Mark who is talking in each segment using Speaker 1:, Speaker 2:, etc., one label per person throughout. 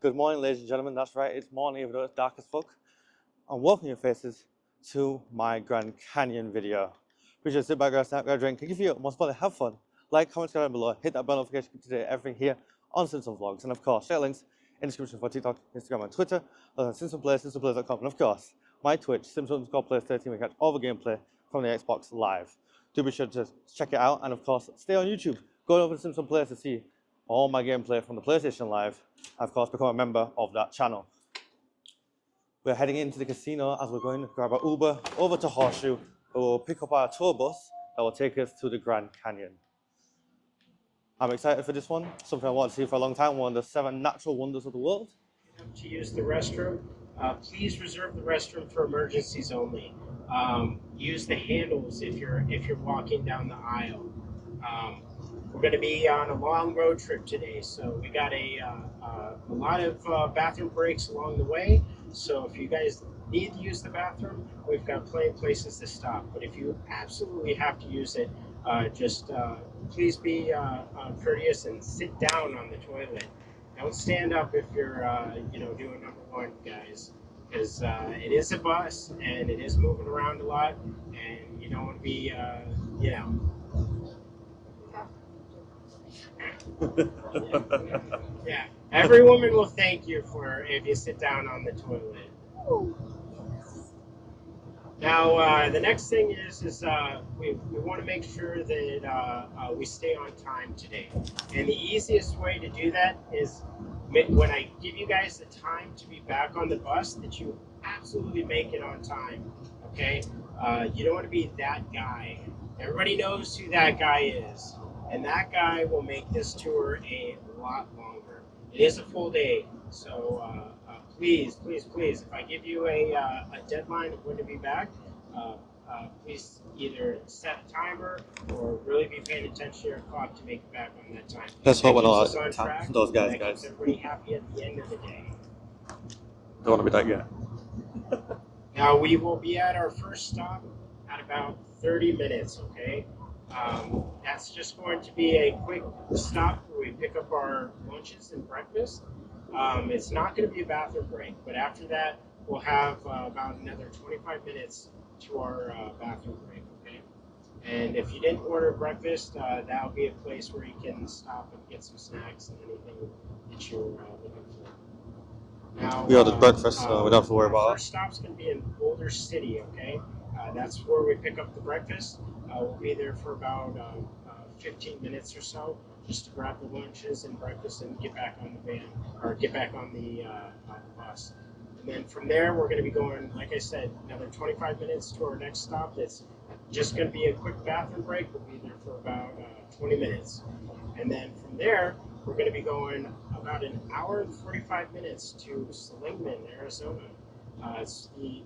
Speaker 1: Good morning, ladies and gentlemen. That's right, it's morning, even though it's dark as fuck. And welcome your faces to my Grand Canyon video. Please just sit back, grab a snack, grab a drink, if you most importantly, have fun. Like, comment, subscribe below, hit that bell notification today, everything here on Simpson Vlogs. And of course, share links in the description for TikTok, Instagram, and Twitter. On Simpson Plays, simpsonplays.com. And of course, my Twitch, Simpson_Plays13, we catch all the gameplay from the Xbox live. Do be sure to check it out, and of course, stay on YouTube. Go over to Simpson Plays to see all my gameplay from the PlayStation Live. Of course, become a member of that channel. We're heading into the casino as we're going to grab our Uber over to Horseshoe, where we'll pick up our tour bus that will take us to the Grand Canyon. I'm excited for this one, something I want to see for a long time, one of the 7 natural wonders of the world.
Speaker 2: To use the restroom, please reserve the restroom for emergencies only. Use the handles if you're walking down the aisle. We're going to be on a long road trip today, so we got a lot of bathroom breaks along the way. So if you guys need to use the bathroom, we've got plenty of places to stop. But if you absolutely have to use it, just please be courteous and sit down on the toilet. Don't stand up if you're doing number 1, guys, because it is a bus and it is moving around a lot, and you don't want to be yeah, every woman will thank you if you sit down on the toilet. Now, the next thing is we want to make sure that we stay on time today. And the easiest way to do that is when I give you guys the time to be back on the bus, that you absolutely make it on time, okay? You don't want to be that guy. Everybody knows who that guy is. And that guy will make this tour a lot longer. It is a full day, so please, if I give you a deadline of when to be back, please either set a timer or really be paying attention to your clock to make it back on that time.
Speaker 1: Let's hope we're not
Speaker 2: on track.
Speaker 1: those guys.
Speaker 2: Keeps everybody happy at the end of the day.
Speaker 1: Don't want to be that guy.
Speaker 2: Now we will be at our first stop at about 30 minutes, okay? That's just going to be a quick stop where we pick up our lunches and breakfast. It's not going to be a bathroom break, but after that, we'll have about another 25 minutes to our bathroom break, okay? And if you didn't order breakfast, that'll be a place where you can stop and get some snacks and anything that you're looking for. Now,
Speaker 1: we ordered breakfast, so we don't have to worry about
Speaker 2: that. Our first stop's going to be in Boulder City, okay? That's where we pick up the breakfast. We'll be there for about 15 minutes or so, just to grab the lunches and breakfast and get back on the van, or get back on the bus. And then from there, we're going to be going, like I said, another 25 minutes to our next stop. That's just going to be a quick bathroom break. We'll be there for about 20 minutes. And then from there, we're going to be going about an hour and 45 minutes to Slingman, Arizona. It's the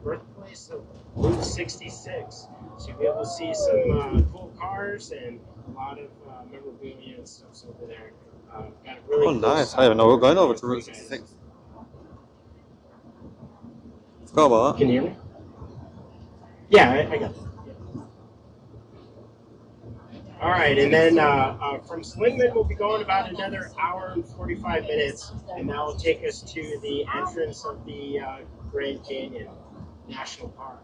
Speaker 2: birthplace of Route 66. So you'll be able to see some cool cars and a lot of memorabilia and stuff over there. Got a really cool
Speaker 1: nice. I didn't know we're going over to Route 66. Let's go about that.
Speaker 2: Can you hear me? Yeah, I got it. All right, and then from Slingman, we'll be going about another hour and 45 minutes, and that will take us to the entrance of the Grand Canyon National Park.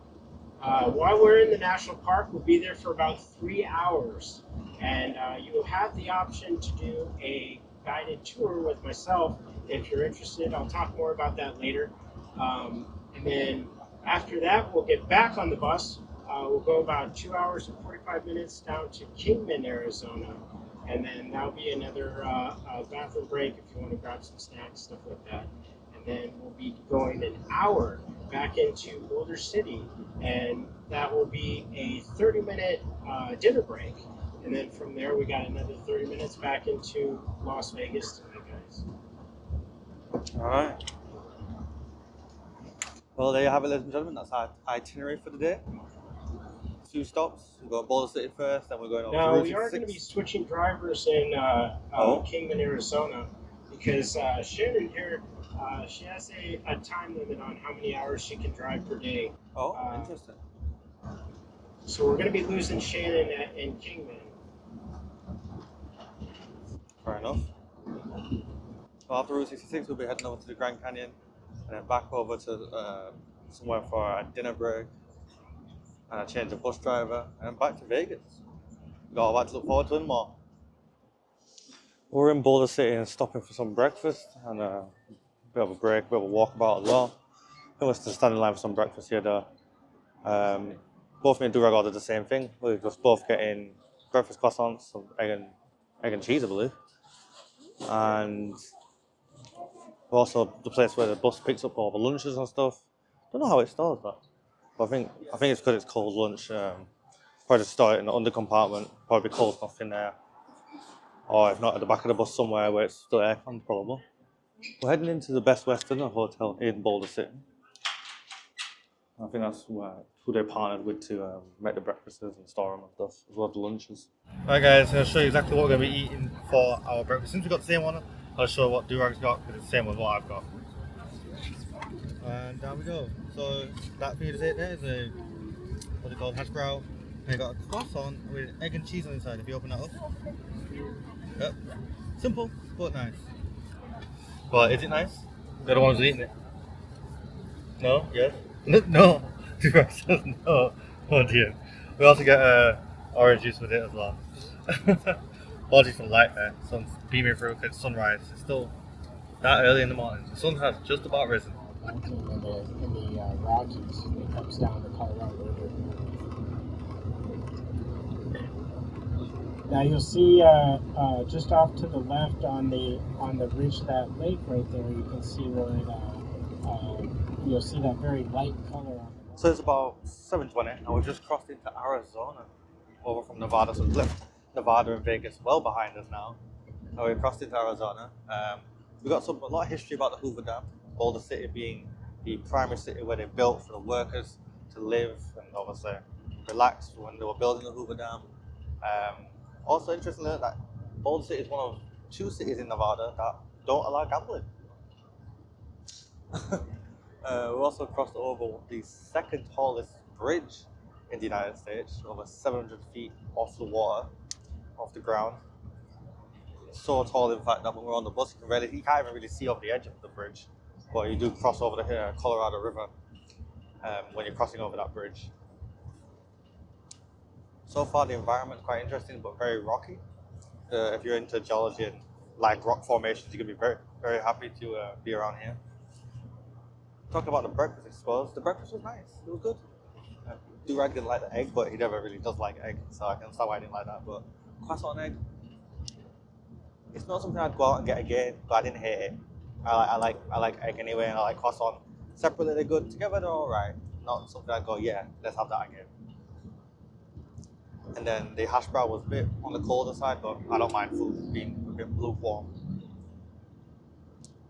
Speaker 2: While we're in the national park, we'll be there for about 3 hours, and you will have the option to do a guided tour with myself if you're interested. I'll talk more about that later. And then after that, we'll get back on the bus. We'll go about 2 hours and 45 minutes down to Kingman, Arizona, and then that'll be another bathroom break if you want to grab some snacks, stuff like that. And then we'll be going an hour back into Boulder City, and that will be a 30-minute dinner break. And then from there, we got another 30 minutes back into Las Vegas tonight, guys.
Speaker 1: All right. Well, there you have it, ladies and gentlemen. That's our itinerary for the day. 2 stops. We're going to Boulder City first, then we're going over to Route 66.
Speaker 2: Now, we are going to be switching drivers in Kingman, Arizona, because Shannon here, she has a time limit on how many hours she can drive per day.
Speaker 1: Oh, interesting.
Speaker 2: So we're going to be losing Shannon in Kingman.
Speaker 1: Fair enough. So after Route 66, we'll be heading over to the Grand Canyon and then back over to somewhere for a dinner break and a change of bus driver and then back to Vegas. We've got a lot to look forward to and more. We're in Boulder City and stopping for some breakfast and a bit of a break, a bit of a walkabout as well. I think we're still standing in line for some breakfast here though. Both me and Durag ordered the same thing. We're just both getting breakfast croissants, some egg and cheese, I believe. And we're also the place where the bus picks up all the lunches and stuff. Don't know how it stores that. But I think it's because it's cold lunch. Probably just store it in the under compartment, probably cold enough in there. Or if not, at the back of the bus somewhere where it's still aircon, probably. We're heading into the Best Western Hotel in Boulder City. I think that's who they partnered with to make the breakfasts and store them and stuff, as well as the lunches. Alright guys, I'm going to show you exactly what we're going to be eating for our breakfast. Since we've got the same one, I'll show you what Durag's got, because it's the same with what I've got. And down we go. So that thing you just ate there is a, what's it called, hash brown. And you got a croissant with egg and cheese on the inside, if you open that up. Yep. Simple, but nice. But is it nice? They're the ones eating it. No? Yes? No. Durag says no. Oh dear. We also get orange juice with it as well. Apologies for the light there. Sun's beaming through because it's sunrise. It's still that early in the morning. The sun has just about risen.
Speaker 2: In the Rockies, it comes down the Colorado River. Now you'll see just off to the left on the ridge of that lake right there. You can see where you'll see that very light color on it.
Speaker 1: So it's about 7:20 and we've just crossed into Arizona over from Nevada. So we've left Nevada and Vegas well behind us now. Now we've crossed into Arizona. We've got a lot of history about the Hoover Dam, Boulder City being the primary city where they built for the workers to live and obviously relax when they were building the Hoover Dam. Also interestingly, that Boulder City is one of 2 cities in Nevada that don't allow gambling. We also crossed over the second tallest bridge in the United States, over 700 feet off the water, off the ground. So tall, in fact, that when we're on the bus, you can't even really see over the edge of the bridge. But you do cross over the Colorado River when you're crossing over that bridge. So far, the environment is quite interesting, but very rocky. If you're into geology and like rock formations, you're gonna be very, very happy to be around here. Talking about the breakfast, I suppose. The breakfast was nice. It was good. Durag didn't like the egg, but he never really does like egg, so I can understand why I didn't like that. But croissant and egg, it's not something I'd go out and get again, but I didn't hate it. I like egg anyway, and I like croissant. Separately, they're good. Together, they're all right. Not something I'd go, yeah, let's have that again. And then the hash brown was a bit on the colder side, but I don't mind food being a bit lukewarm.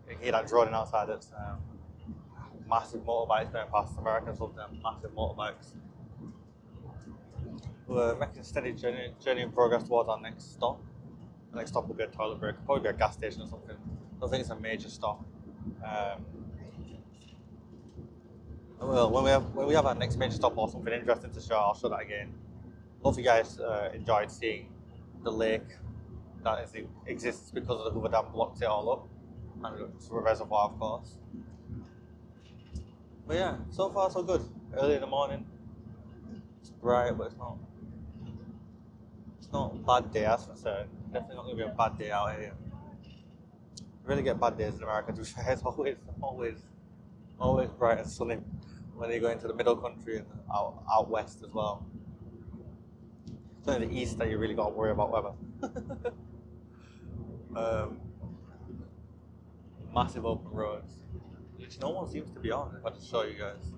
Speaker 1: You can hear that droning outside. It's massive motorbikes going past. Americans love them massive motorbikes. We're making a steady journey in progress towards our next stop. The next stop will be a toilet break, probably be a gas station or something. I don't think it's a major stop. Well, when we have our next major stop or something interesting to show, I'll show that again. Hope you guys enjoyed seeing the lake that exists because of the Hoover Dam blocked it all up, and it's a reservoir, of course. But yeah, so far so good. Early in the morning, it's bright, but it's not a bad day, that's for certain. Definitely not going to be a bad day out here. You really get bad days in America, to be fair. It's always bright and sunny when you go into the middle country and out west as well. It's only the east that you really got to worry about weather. Massive open roads, which no one seems to be on, if I just show you guys.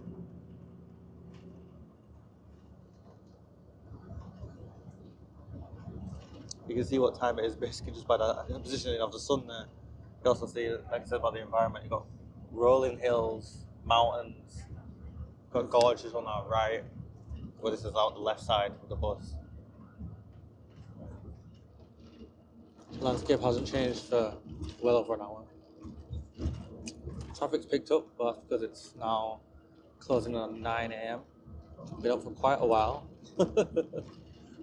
Speaker 1: You can see what time it is basically just by the positioning of the sun there. You can also see, like I said, about the environment, you've got rolling hills, mountains, got gorges on our right, where this is out the left side of the bus. The landscape hasn't changed for well over an hour. Traffic's picked up, but that's because it's now closing on 9 a.m. Been up for quite a while.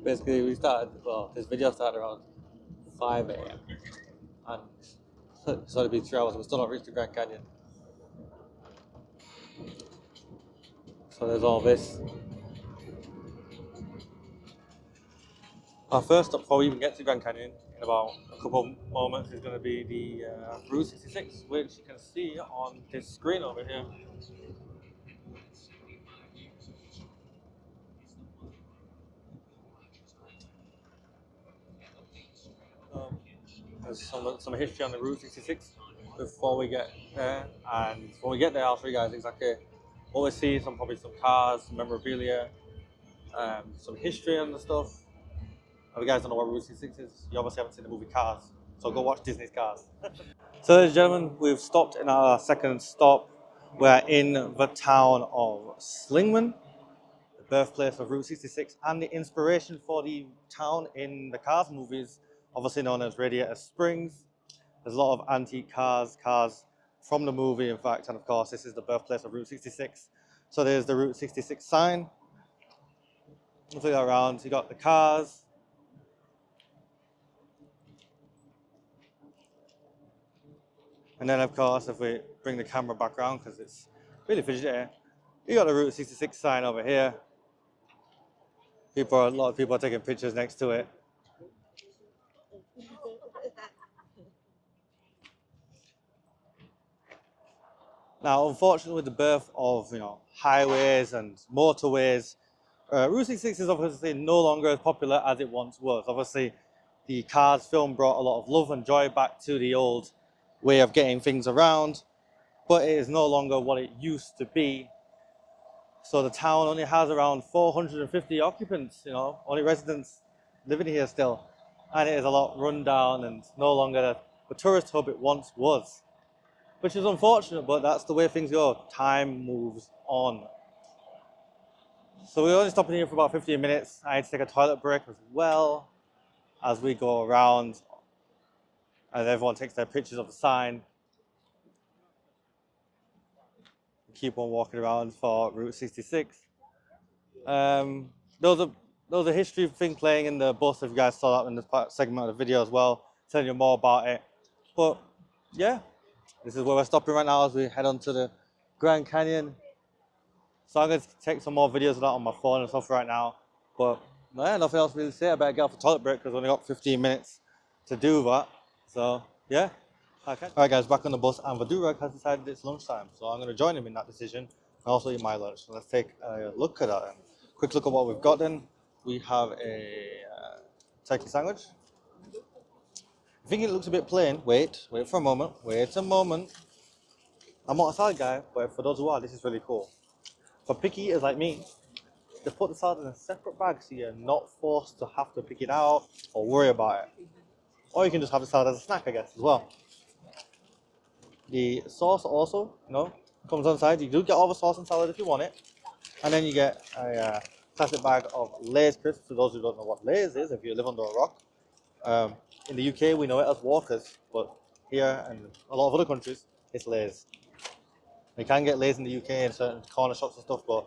Speaker 1: Basically, this video started around 5 a.m. and It's only been 3 hours and we're still not reached the Grand Canyon. So there's all this. Our first stop before we even get to Grand Canyon in about a couple moments is going to be the Route 66, which you can see on this screen over here. There's some history on the Route 66 before we get there, and when we get there, I'll show you guys exactly what we see. Probably some cars, some memorabilia, some history and the stuff. If you guys don't know what Route 66 is, you obviously haven't seen the movie Cars, so go watch Disney's Cars. So, ladies and gentlemen, we've stopped in our second stop. We're in the town of Slingman, the birthplace of Route 66, and the inspiration for the town in the Cars movies, obviously known as Radiator Springs. There's a lot of antique cars from the movie, in fact, and of course, this is the birthplace of Route 66. So there's the Route 66 sign. Look around, you got the cars. And then, of course, if we bring the camera back around, because it's really fidgety, you got the Route 66 sign over here. A lot of people are taking pictures next to it. Now, unfortunately, with the birth of highways and motorways, Route 66 is obviously no longer as popular as it once was. Obviously, the Cars film brought a lot of love and joy back to the old way of getting things around, but it is no longer what it used to be. So the town only has around 450 occupants, only residents living here still. And it is a lot run down and no longer the tourist hub it once was. Which is unfortunate, but that's the way things go. Time moves on. So we're only stopping here for about 15 minutes. I had to take a toilet break as well as we go around and everyone takes their pictures of the sign. We keep on walking around for Route 66. There was a history thing playing in the bus, if you guys saw that in this segment of the video as well, telling you more about it. But yeah, this is where we're stopping right now as we head on to the Grand Canyon. So I'm going to take some more videos of that on my phone and stuff right now. But yeah, nothing else really to say. I better get off the toilet break because I've only got 15 minutes to do that. So yeah. Okay. Alright guys, back on the bus, and Vadurag has decided it's lunchtime. So I'm going to join him in that decision and also eat my lunch. So let's take a look at that. Quick look at what we've got then. We have a turkey sandwich. I think it looks a bit plain. Wait for a moment. Wait a moment. I'm not a salad guy, but for those who are, this is really cool. For picky eaters like me, they put the salad in a separate bag so you're not forced to have to pick it out or worry about it. Or you can just have the salad as a snack, I guess, as well. The sauce also, comes on the side. You do get all the sauce and salad if you want it. And then you get a plastic bag of Lay's crisps. For those who don't know what Lay's is, if you live under a rock. In the UK, we know it as Walkers, but here and a lot of other countries, it's Lay's. You can get Lay's in the UK in certain corner shops and stuff, but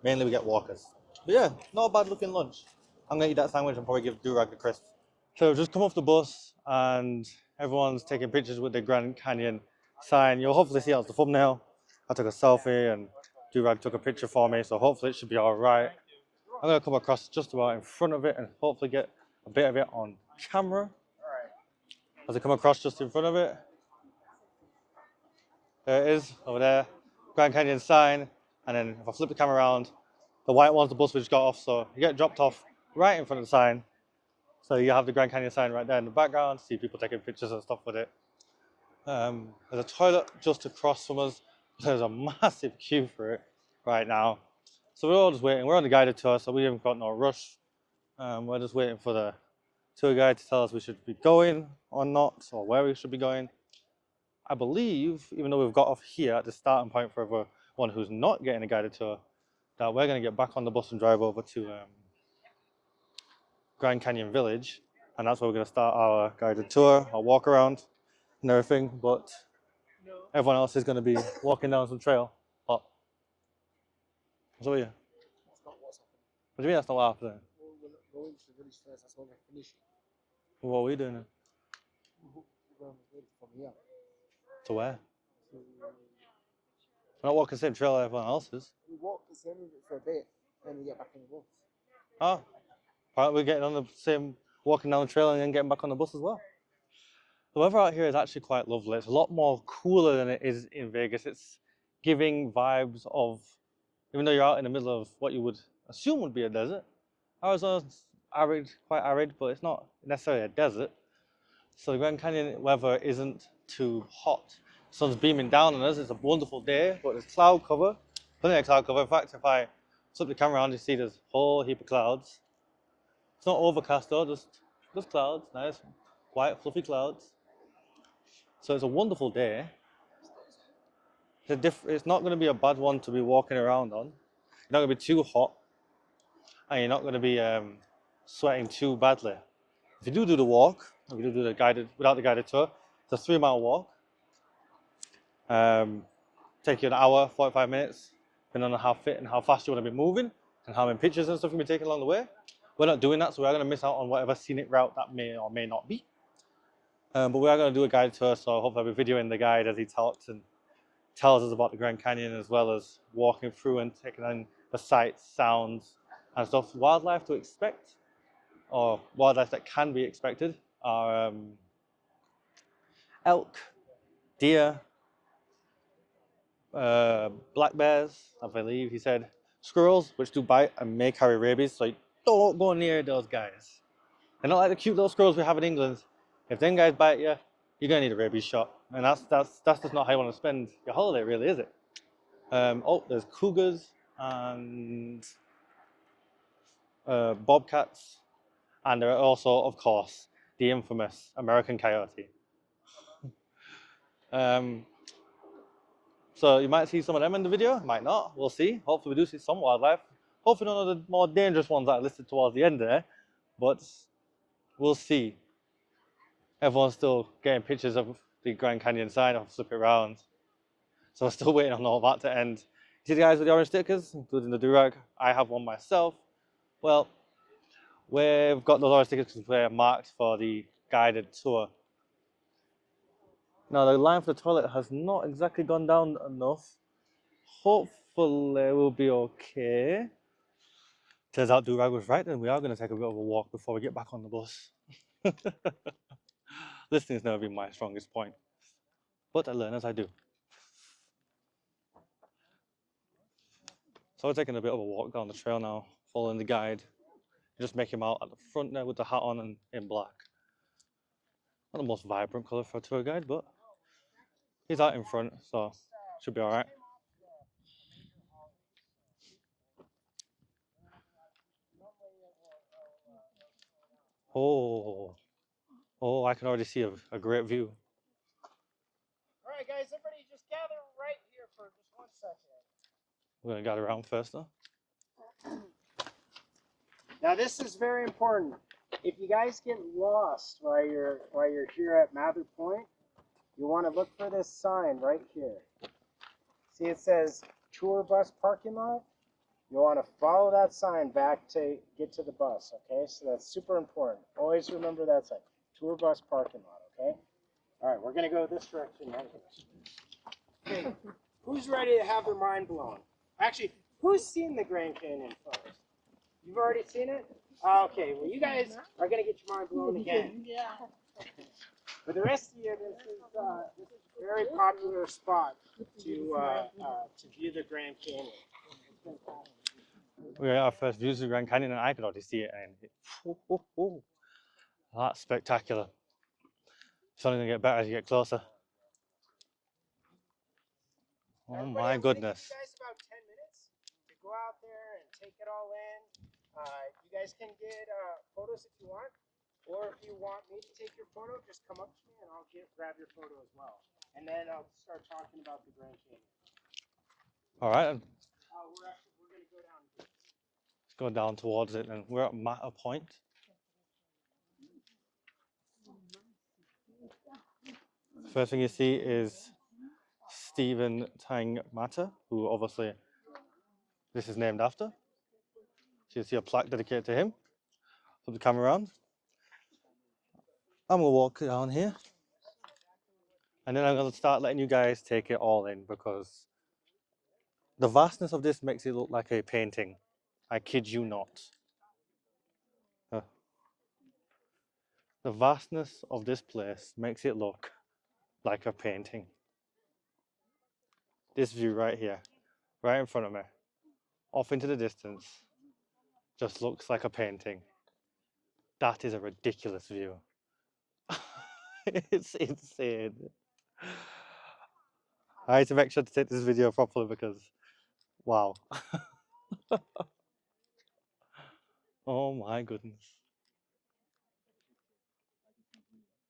Speaker 1: mainly we get Walkers. But yeah, not a bad looking lunch. I'm going to eat that sandwich and probably give Durag the crisps. So we've just come off the bus and everyone's taking pictures with the Grand Canyon sign. You'll hopefully see it as the thumbnail. I took a selfie and Durag took a picture for me, so hopefully it should be all right. I'm going to come across just about in front of it and hopefully get a bit of it on camera. As I come across just in front of it. There it is, over there. Grand Canyon sign. And then if I flip the camera around, the white one's the bus we just got off, so you get dropped off right in front of the sign. So you have the Grand Canyon sign right there in the background, see people taking pictures and stuff with it. There's a toilet just across from us. There's a massive queue for it right now. So we're all just waiting. We're on the guided tour, so we haven't got no rush. We're just waiting for the tour guide to tell us we should be going or not, or where we should be going. I believe, even though we've got off here at the starting point for everyone who's not getting a guided tour, that we're going to get back on the bus and drive over to Grand Canyon Village, and that's where we're going to start our guided tour, our walk around and everything, but everyone else is going to be walking down some trail. What's up with you?
Speaker 3: That's not what's happening.
Speaker 1: What do you mean that's not what happened?
Speaker 3: Well, we're not going to the village first, that's when we're finishing.
Speaker 1: What are we doing then?
Speaker 3: We're going to the village for here.
Speaker 1: To where?
Speaker 3: So
Speaker 1: We're not walking the same trail everyone else is.
Speaker 3: we walk the same route for a bit, and we get back on the bus.
Speaker 1: Oh, right, we're getting on the same, walking down the trail and then getting back on the bus as well. The weather out here is actually quite lovely. It's a lot more cooler than it is in Vegas. It's giving vibes of, even though you're out in the middle of what you would assume would be a desert, Arizona's arid, quite arid, but it's not necessarily a desert. So the Grand Canyon weather isn't too hot. The sun's beaming down on us. It's a wonderful day, but there's cloud cover, plenty of cloud cover. In fact, if I flip the camera around, you see there's a whole heap of clouds. It's not overcast though, just clouds, nice, white, fluffy clouds. So it's a wonderful day. It's not going to be a bad one to be walking around on. You're not going to be too hot, and you're not going to be sweating too badly. If you do the walk, if you do the guided, without the guided tour, it's a 3-mile walk. Take you an hour, 45 minutes, depending on how fit and how fast you want to be moving, and how many pictures and stuff you'll be taking along the way. We're not doing that, so we're going to miss out on whatever scenic route that may or may not be. But we are going to do a guided tour, so hopefully I'll be videoing the guide as he talks and tells us about the Grand Canyon, as well as walking through and taking in the sights, sounds, and stuff. Wildlife to expect, or wildlife that can be expected, are elk, deer, black bears, I believe he said, squirrels, which do bite and may carry rabies, so don't go near those guys. They're not like the cute little squirrels we have in England. If them guys bite you, you're gonna need a rabies shot, and that's just not how you want to spend your holiday, really, is it? Oh, there's cougars and bobcats, and there are also, of course, the infamous American coyote. So you might see some of them in the video, might not, we'll see. Hopefully we do see some wildlife. Hopefully none of the more dangerous ones that I listed towards the end there, but we'll see. Everyone's still getting pictures of the Grand Canyon sign. I'll flip it around. So I'm still waiting on all that to end. You see the guys with the orange stickers, including the durag? I have one myself. Well, we've got those orange stickers because we're marked for the guided tour. Now the line for the toilet has not exactly gone down enough. Hopefully we'll be okay. Turns out durag was right, and we are going to take a bit of a walk before we get back on the bus. Listening's never been my strongest point, but I learn as I do. So we're taking a bit of a walk down the trail now, following the guide. Just make him out at the front there with the hat on and in black. Not the most vibrant colour for a tour guide, but he's out in front, so should be all right. Oh, I can already see a great view.
Speaker 2: All right, guys, everybody just gather right here for just 1 second.
Speaker 1: We're gonna gather around first, though.
Speaker 2: Now this is very important. If you guys get lost while you're here at Mather Point, you want to look for this sign right here. See, it says tour bus parking lot. You want to follow that sign back to get to the bus, okay? So that's super important. Always remember that sign. Tour bus parking lot, okay? All right, we're going to go this direction right here. Okay, who's ready to have their mind blown? Actually, who's seen the Grand Canyon first? You've already seen it? Okay, well, you guys are going to get your mind blown again.
Speaker 4: Yeah.
Speaker 2: For the rest of you, this is a very popular spot to view the Grand Canyon.
Speaker 1: We got our first views of the Grand Canyon, and I could already see it, and that's spectacular. It's only gonna get better as you get closer. Oh
Speaker 2: Everybody,
Speaker 1: my
Speaker 2: I'm gonna
Speaker 1: goodness.
Speaker 2: give you guys about 10 minutes to go out there and take it all in. You guys can get photos if you want, or if you want me to take your photo, just come up to me and I'll grab your photo as well. And then I'll start talking about the Grand Canyon.
Speaker 1: All right,
Speaker 2: We're gonna go down here.
Speaker 1: let's go down towards it, and we're at Mather Point. First thing you see is Stephen Tang Matter, who obviously this is named after. So you see a plaque dedicated to him. Flip the camera around. I'm gonna walk down here. And then I'm going to start letting you guys take it all in because the vastness of this makes it look like a painting. I kid you not. The vastness of this place makes it look like a painting. This view right here, right in front of me, off into the distance, just looks like a painting. That is a ridiculous view. It's insane. I had to make sure to take this video properly because, wow. Oh my goodness.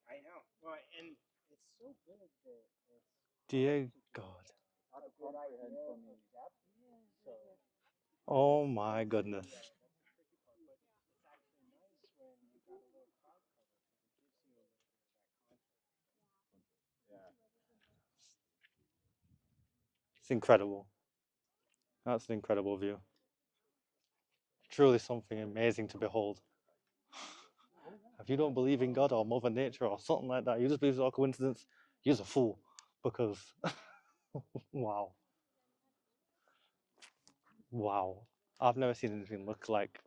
Speaker 2: I know. Well, and it's so big that it's
Speaker 1: Dear God.
Speaker 3: Hard to comprehend from the
Speaker 2: so.
Speaker 1: Oh my goodness. It's incredible. That's an incredible view. Truly something amazing to behold. If you don't believe in God or Mother Nature or something like that, you just believe it's all coincidence, you're a fool. Because, wow. Wow. I've never seen anything look like.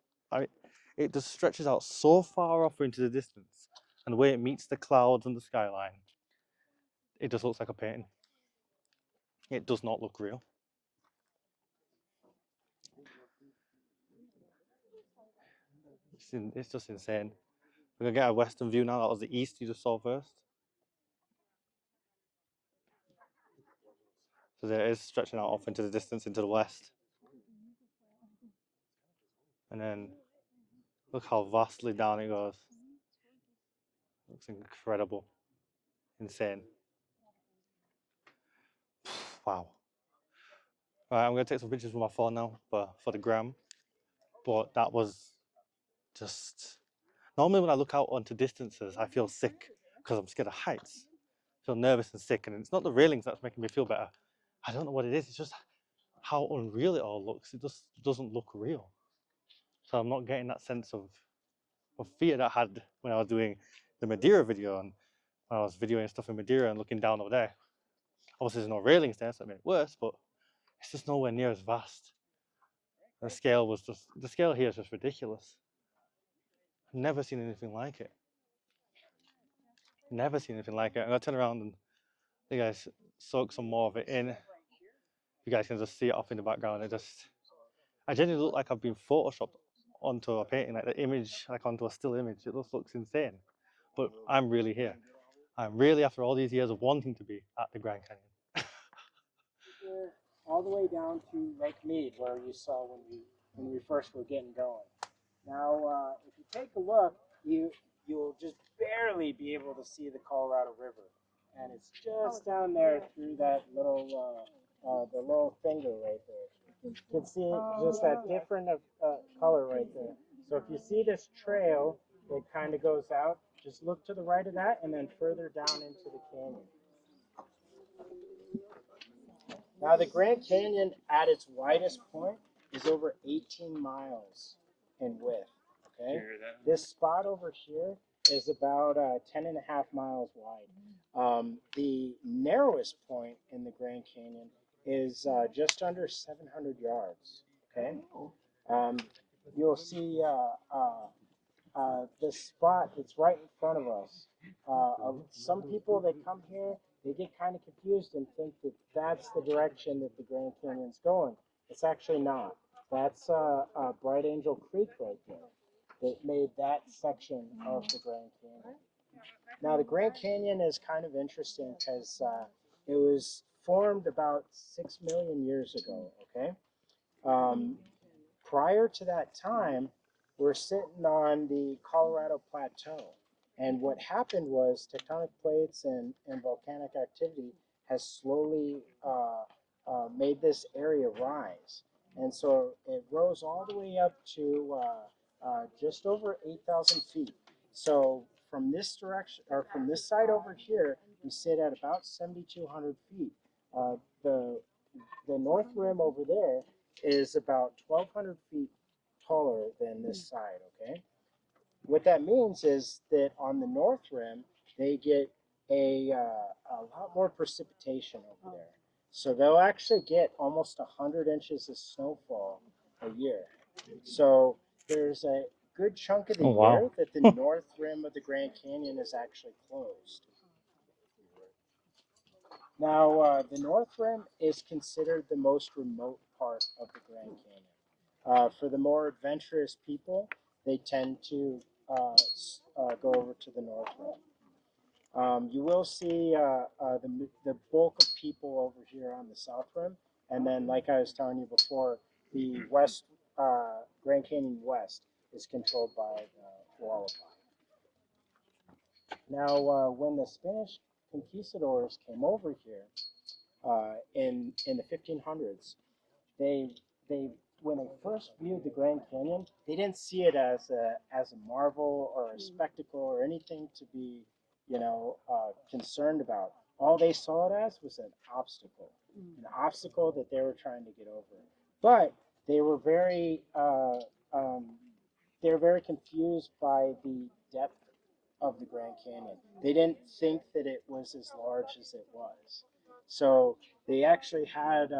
Speaker 1: It just stretches out so far off into the distance. And the way it meets the clouds and the skyline, it just looks like a painting. It does not look real. It's just insane. We're going to get a western view now. That was the east you just saw first. So there it is, stretching out off into the distance, into the west. And then look how vastly down it goes. Looks incredible. Insane. Wow. Right, I'm going to take some pictures with my phone now for the gram. But that was just... Normally when I look out onto distances, I feel sick because I'm scared of heights. I feel nervous and sick. And it's not the railings that's making me feel better. I don't know what it is. It's just how unreal it all looks. It just doesn't look real. So I'm not getting that sense of fear that I had when I was doing the Madeira video and when I was videoing stuff in Madeira and looking down over there. Obviously there's no railings there, so it made it worse, but it's just nowhere near as vast. The scale here is just ridiculous. I've never seen anything like it. Never seen anything like it. I'm gonna turn around and you guys soak some more of it in. You guys can just see it off in the background. I genuinely look like I've been photoshopped onto a painting, like the image, like onto a still image. It just looks insane. But I'm really here. I'm really, after all these years of wanting to be at the Grand Canyon.
Speaker 2: All the way down to Lake Mead, where you saw when we first were getting going. Now, if you take a look, you'll just barely be able to see the Colorado River, and it's just down there through that little the little finger right there. You can see just that different color right there. So if you see this trail that kind of goes out, just look to the right of that, and then further down into the canyon. Now, the Grand Canyon at its widest point is over 18 miles in width. Okay, this spot over here is about 10 and a half miles wide. The narrowest point in the Grand Canyon is just under 700 yards. Okay, you'll see this spot that's right in front of us. Some people that come here, they get kind of confused and think that that's the direction that the Grand Canyon's going. It's actually not. That's Bright Angel Creek right there that made that section of the Grand Canyon. Now, the Grand Canyon is kind of interesting because it was formed about 6 million years ago, okay? Prior to that time, we're sitting on the Colorado Plateau. And what happened was tectonic plates and volcanic activity has slowly made this area rise. And so it rose all the way up to just over 8,000 feet. So from this direction, or from this side over here, we sit at about 7,200 feet. The north rim over there is about 1,200 feet taller than this side, okay? What that means is that on the north rim, they get a lot more precipitation over there. So they'll actually get almost 100 inches of snowfall a year. So there's a good chunk of the
Speaker 1: Oh, wow.
Speaker 2: year that the north rim of the Grand Canyon is actually closed. Now, the north rim is considered the most remote part of the Grand Canyon. For the more adventurous people, they tend to go over to the north rim. You will see the bulk of people over here on the south rim, and then, like I was telling you before, the west Grand Canyon West is controlled by the Hualapai. Now, when the Spanish conquistadors came over here in the 1500s, they when they first viewed the Grand Canyon, they didn't see it as a marvel or a spectacle or anything to be, concerned about. All they saw it as was an obstacle that they were trying to get over. But they were very confused by the depth of the Grand Canyon. They didn't think that it was as large as it was. So they actually had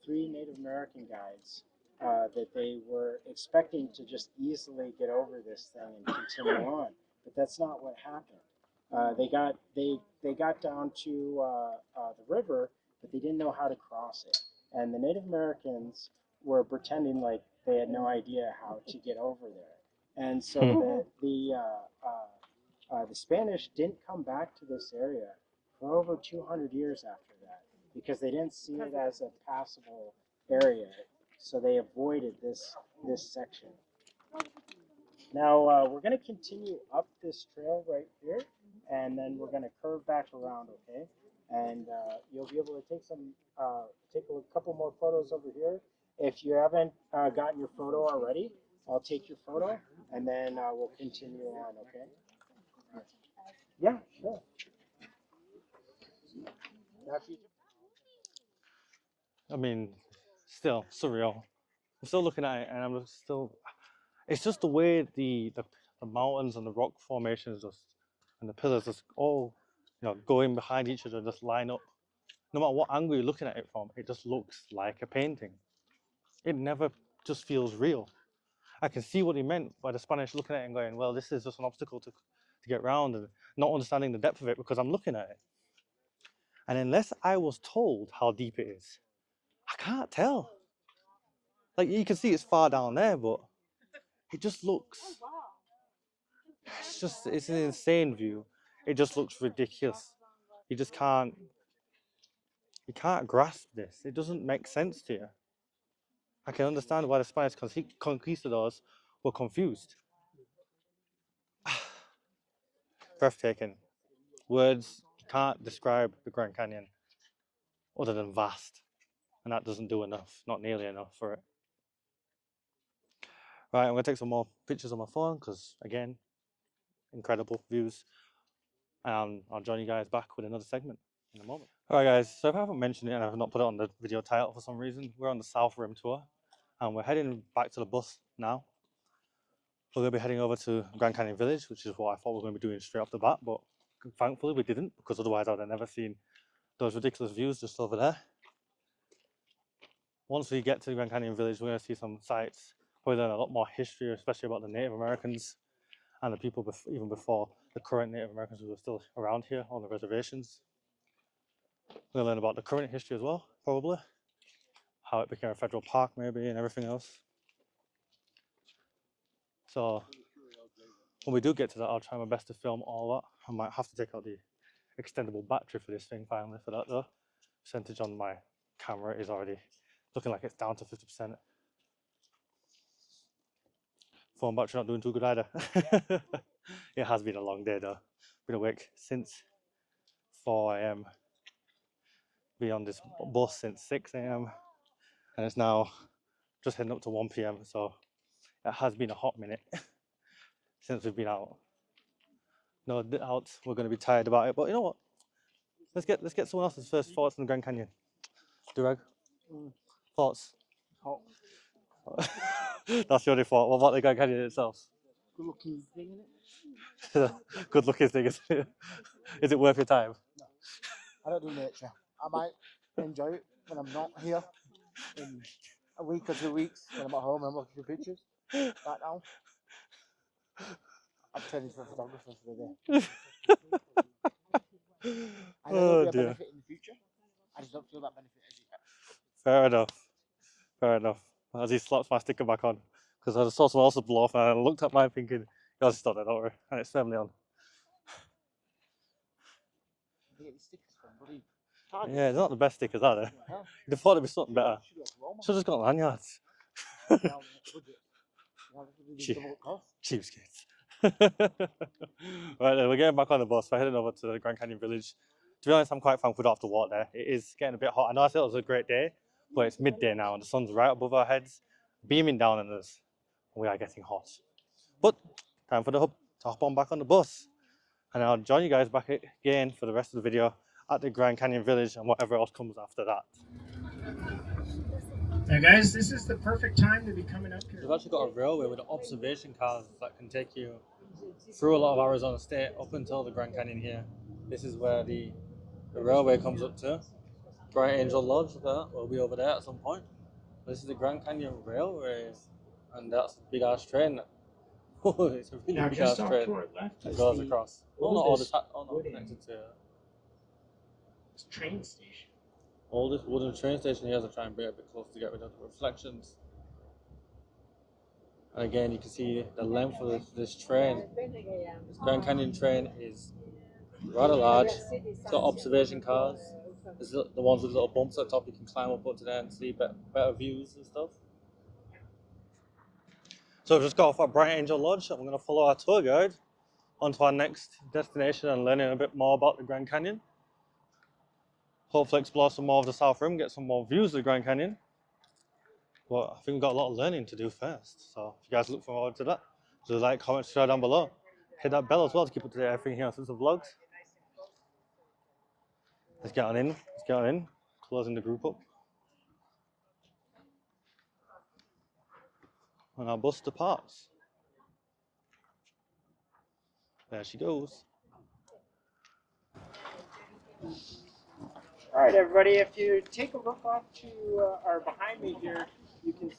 Speaker 2: 3 Native American guides that they were expecting to just easily get over this thing and continue on, but that's not what happened. They got down to the river, but they didn't know how to cross it, and the Native Americans were pretending like they had no idea how to get over there, and so the Spanish didn't come back to this area for over 200 years after that because they didn't see it as a passable area, so they avoided this section. Now we're going to continue up this trail right here, and then we're going to curve back around, okay? And you'll be able to take a couple more photos over here. If you haven't gotten your photo already, I'll take your photo, and then we'll continue on, okay? Yeah, sure.
Speaker 1: I mean, still surreal. I'm still looking at it, and I'm still. It's just the way the mountains and the rock formations just and the pillars just all going behind each other, just line up. No matter what angle you're looking at it from, it just looks like a painting. It never just feels real. I can see what he meant by the Spanish looking at it and going, well, this is just an obstacle to get around, and not understanding the depth of it because I'm looking at it. And unless I was told how deep it is, I can't tell. Like, you can see it's far down there, but it just looks, it's an insane view. It just looks ridiculous. You just can't grasp this. It doesn't make sense to you. I can understand why the Spanish conquistadors were confused. Breathtaking. Words can't describe the Grand Canyon other than vast, and that doesn't do enough, not nearly enough for it. Right, I'm going to take some more pictures on my phone because, again, incredible views. And I'll join you guys back with another segment in a moment. Alright guys, so if I haven't mentioned it and I've not put it on the video title for some reason, we're on the South Rim tour and we're heading back to the bus now. We're going to be heading over to Grand Canyon Village, which is what I thought we were going to be doing straight off the bat, but thankfully we didn't, because otherwise I would have never seen those ridiculous views just over there. Once we get to the Grand Canyon Village, we're going to see some sights, probably learn a lot more history, especially about the Native Americans and the people even before the current Native Americans who are still around here on the reservations. We're going to learn about the current history as well, probably. How it became a federal park maybe and everything else. So when we do get to that, I'll try my best to film all that. I might have to take out the extendable battery for this thing finally for that though. Percentage on my camera is already looking like it's down to 50%. Phone battery not doing too good either. It has been a long day though. Been awake since 4 AM. Been on this bus since 6 AM. And it's now just heading up to 1 PM. So it has been a hot minute since we've been out. No doubt we're going to be tired about it, but you know what? Let's get someone else's first thoughts on the Grand Canyon. Durag, thoughts?
Speaker 3: Hot.
Speaker 1: That's the only thought. What about the Grand Canyon itself?
Speaker 3: good looking thing in it.
Speaker 1: Good looking thing, is it? Is it worth your time?
Speaker 3: No, I don't do nature. I might enjoy it when I'm not here in a week or 2 weeks when I'm at home and I'm looking for pictures. Right now, I'm turning to a photographer for the day. I know there'll
Speaker 1: Oh
Speaker 3: be a
Speaker 1: dear.
Speaker 3: benefit in the future. I just don't feel that benefit as yet.
Speaker 1: Fair enough. Fair enough. As he slaps my sticker back on, because I saw someone else blow off, and I looked at mine thinking, yours is not there, don't worry, and it's firmly on.
Speaker 3: You get these stickers from bloody Target.
Speaker 1: Yeah, they're not the best stickers, are they?
Speaker 3: Well,
Speaker 1: You'd have thought it'd be something better.
Speaker 3: should go to Walmart.
Speaker 1: Should have just got lanyards.
Speaker 3: Now, budget. Now, this will be
Speaker 1: Cheap.
Speaker 3: double cost.
Speaker 1: Cheapskates. Right then, we're getting back on the bus. We're heading over to the Grand Canyon Village. To be honest, I'm quite thankful we don't have to walk there. It is getting a bit hot. I know I said it was a great day, but it's midday now and the sun's right above our heads, beaming down on us. We are getting hot. But time for the hub to hop on back on the bus. And I'll join you guys back again for the rest of the video at the Grand Canyon Village and whatever else comes after that.
Speaker 2: Now, guys, this is the perfect time to be coming up here.
Speaker 1: We've actually got a railway with observation cars that can take you through a lot of Arizona State up until the Grand Canyon here. This is where the railway comes up to. Bright Angel Lodge, that will be over there at some point. This is the Grand Canyon Railway, and that's a big ass train. Oh, it's a really
Speaker 2: Now,
Speaker 1: big ass
Speaker 2: just off
Speaker 1: train
Speaker 2: to our left
Speaker 1: that
Speaker 2: is
Speaker 1: goes
Speaker 2: the
Speaker 1: across. Well, not all the
Speaker 2: oldest
Speaker 1: not
Speaker 2: wooden
Speaker 1: connected to
Speaker 2: train station.
Speaker 1: oldest wooden train station here. To try and bring it a bit closer to get rid of the reflections. And again, you can see the length of this train. This Grand Canyon train is rather large. It's got observation cars. There's the ones with little bumps at the top. You can climb up onto there and see better views and stuff. So we've just got off at Bright Angel Lodge, and we're going to follow our tour guide onto our next destination and learning a bit more about the Grand Canyon. Hopefully explore some more of the South Rim, get some more views of the Grand Canyon. But I think we've got a lot of learning to do first. So if you guys look forward to that, do like, comment, share down below. Hit that bell as well to keep up to date everything here on Simpson Vlogs. Let's get on in. Let's get on in. Closing the group up. And our bus departs. There she goes.
Speaker 2: All right, everybody, if you take a look off to or behind me here, you can see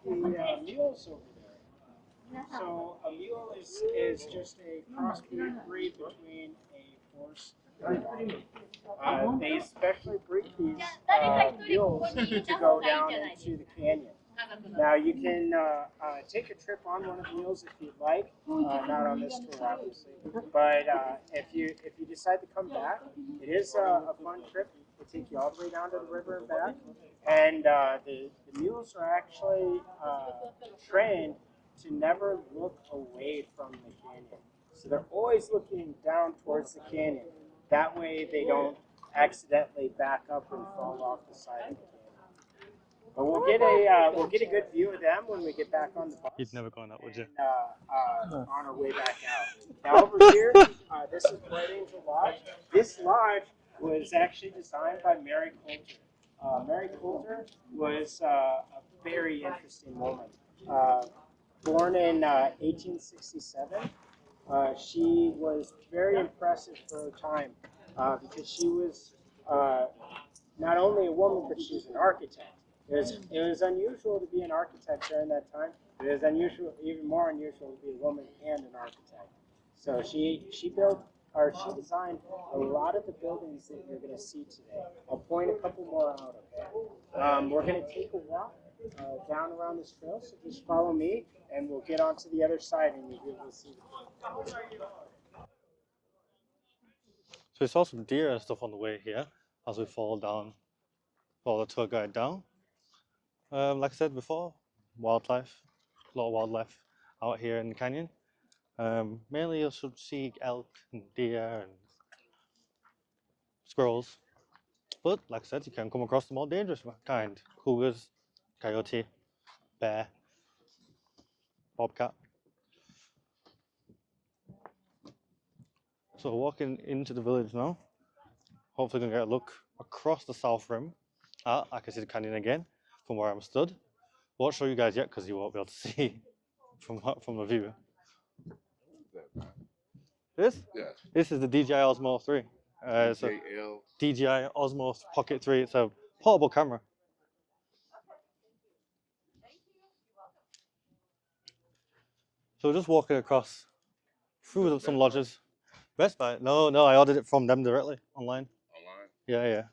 Speaker 2: the mules over there. So a mule is just a crossbreed between a horse and a donkey. They especially breed these mules to go down into the canyon. Now you can take a trip on one of the mules if you'd like, not on this tour obviously, but if you decide to come back, it is a fun trip. They take you all the way down to the river and back, and the mules are actually trained to never look away from the canyon. So they're always looking down towards the canyon. That way they don't accidentally back up and fall off the side of the canyon. But we'll get a good view of them when we get back on the bus.
Speaker 1: You'd never gone out, would you?
Speaker 2: And, on our way back out. Now over here, this is Bright Angel Lodge. This lodge was actually designed by Mary Coulter. Mary Coulter was a very interesting woman. Born in 1867, she was very impressive for her time because she was not only a woman, but she was an architect. It was unusual to be an architect during that time. It was unusual, even more unusual to be a woman and an architect. So she designed a lot of the buildings that you're going to see today. I'll point a couple more out, okay? We're going to take a walk down around this trail, so just follow me, and we'll get onto the other side, and you'll be able to see the
Speaker 1: So we saw some deer and stuff on the way here as we follow the tour guide down. Like I said before, wildlife, a lot of wildlife out here in the canyon. Mainly you should see elk and deer and squirrels. But like I said, you can come across the more dangerous kind. Cougars, coyote, bear, bobcat. So we're walking into the village now. Hopefully gonna get a look across the South Rim. I can see the canyon again from where I'm stood. Won't show you guys yet because you won't be able to see from the view. This?
Speaker 4: Yes.
Speaker 1: This is the DJI Osmo 3. It's a
Speaker 4: JL.
Speaker 1: DJI Osmo Pocket 3. It's a portable camera. So we're just walking across through some lodges. Best Buy? No, I ordered it from them directly online.
Speaker 4: Online?
Speaker 1: Yeah.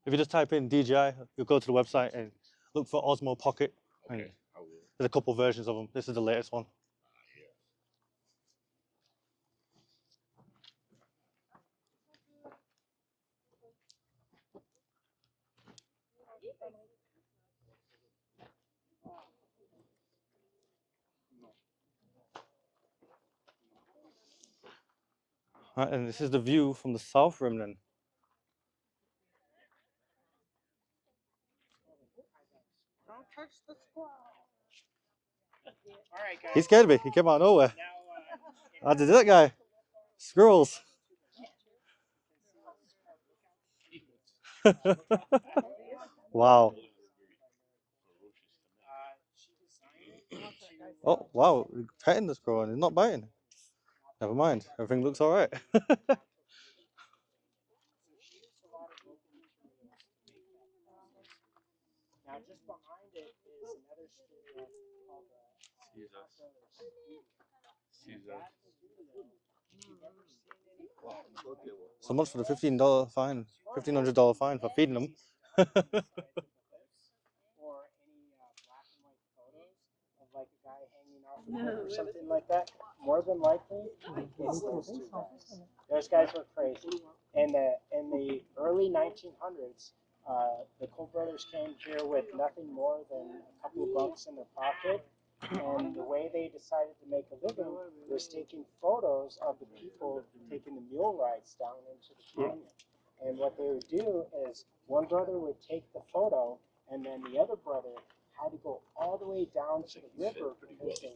Speaker 1: If you just type in DJI, you'll go to the website and look for Osmo Pocket. And
Speaker 4: Okay, I will.
Speaker 1: there's a couple versions of them. This is the latest one. Right, and this is the view from the south rim then.
Speaker 2: Don't touch the squirrel. All right, guys.
Speaker 1: He scared me. He came out of nowhere.
Speaker 2: Now,
Speaker 1: I did that guy. Squirrels. Wow. Oh, wow. Petting the squirrel and he's not biting. Never mind. Everything looks all right.
Speaker 2: Now, just behind it is another studio called
Speaker 1: So much for the $15 fine. $1,500 fine for feeding them.
Speaker 2: or any black and white photos of like a guy hanging off a cliff or something like that. More than likely, it's those two guys. Those guys were crazy. In the early 1900s, the Koch brothers came here with nothing more than a couple of bucks in their pocket. And the way they decided to make a living was taking photos of the people taking the mule rides down into the canyon. And what they would do is one brother would take the photo, and then the other brother had to go all the way down to the river because they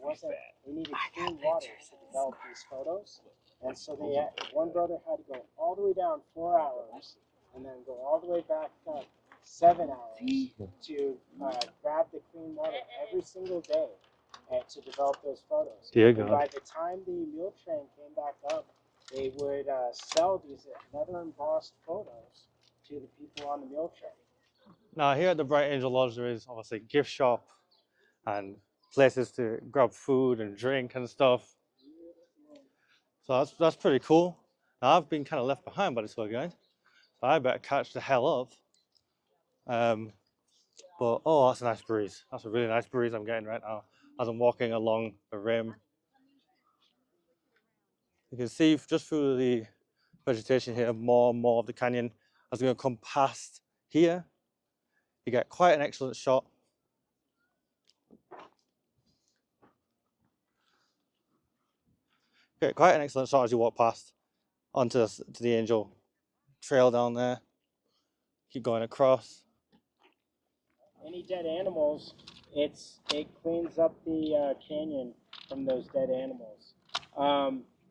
Speaker 2: needed clean water to develop these photos. And so one brother had to go all the way down 4 hours, and then go all the way back up 7 hours to grab the clean water every single day to develop those photos.
Speaker 1: Dear
Speaker 2: And
Speaker 1: God.
Speaker 2: by the time the mule train came back up, they would sell these leather embossed photos to the people on the mule train.
Speaker 1: Now here at the Bright Angel Lodge, there is obviously a gift shop and places to grab food and drink and stuff. So that's pretty cool. Now I've been kind of left behind by this tour guide, so I better catch the hell up. But oh, that's a nice breeze. That's a really nice breeze I'm getting right now as I'm walking along the rim. You can see just through the vegetation here more and more of the canyon. As we're going to come past here, you get quite an excellent shot. Get quite an excellent shot as you walk past onto to the Angel Trail down there. Keep going across.
Speaker 2: Any dead animals, it cleans up the canyon from those dead animals.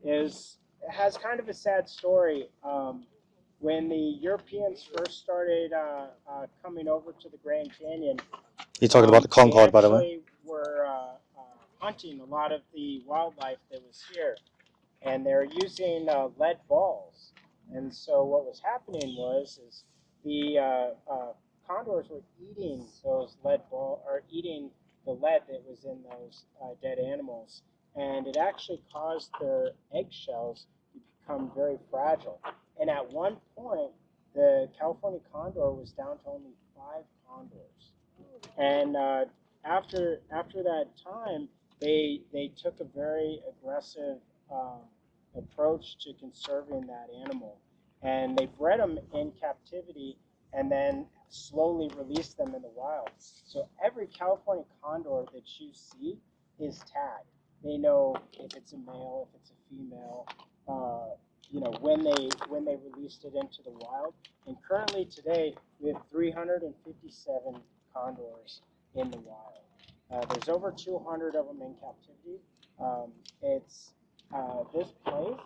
Speaker 2: It has kind of a sad story. When the Europeans first started coming over to the Grand Canyon,
Speaker 1: You're talking about the Concorde, by the way.
Speaker 2: They were hunting a lot of the wildlife that was here, and they're using lead balls. And so what was happening is the condors were eating eating the lead that was in those dead animals, and it actually caused their eggshells to become very fragile. And at one point, the California condor was down to only 5 condors. And after that time, they took a very aggressive approach to conserving that animal, and they bred them in captivity and then slowly released them in the wild. So every California condor that you see is tagged. They know if it's a male, if it's a female, when they released it into the wild. And currently today, we have 357 condors in the wild. There's over 200 of them in captivity. This place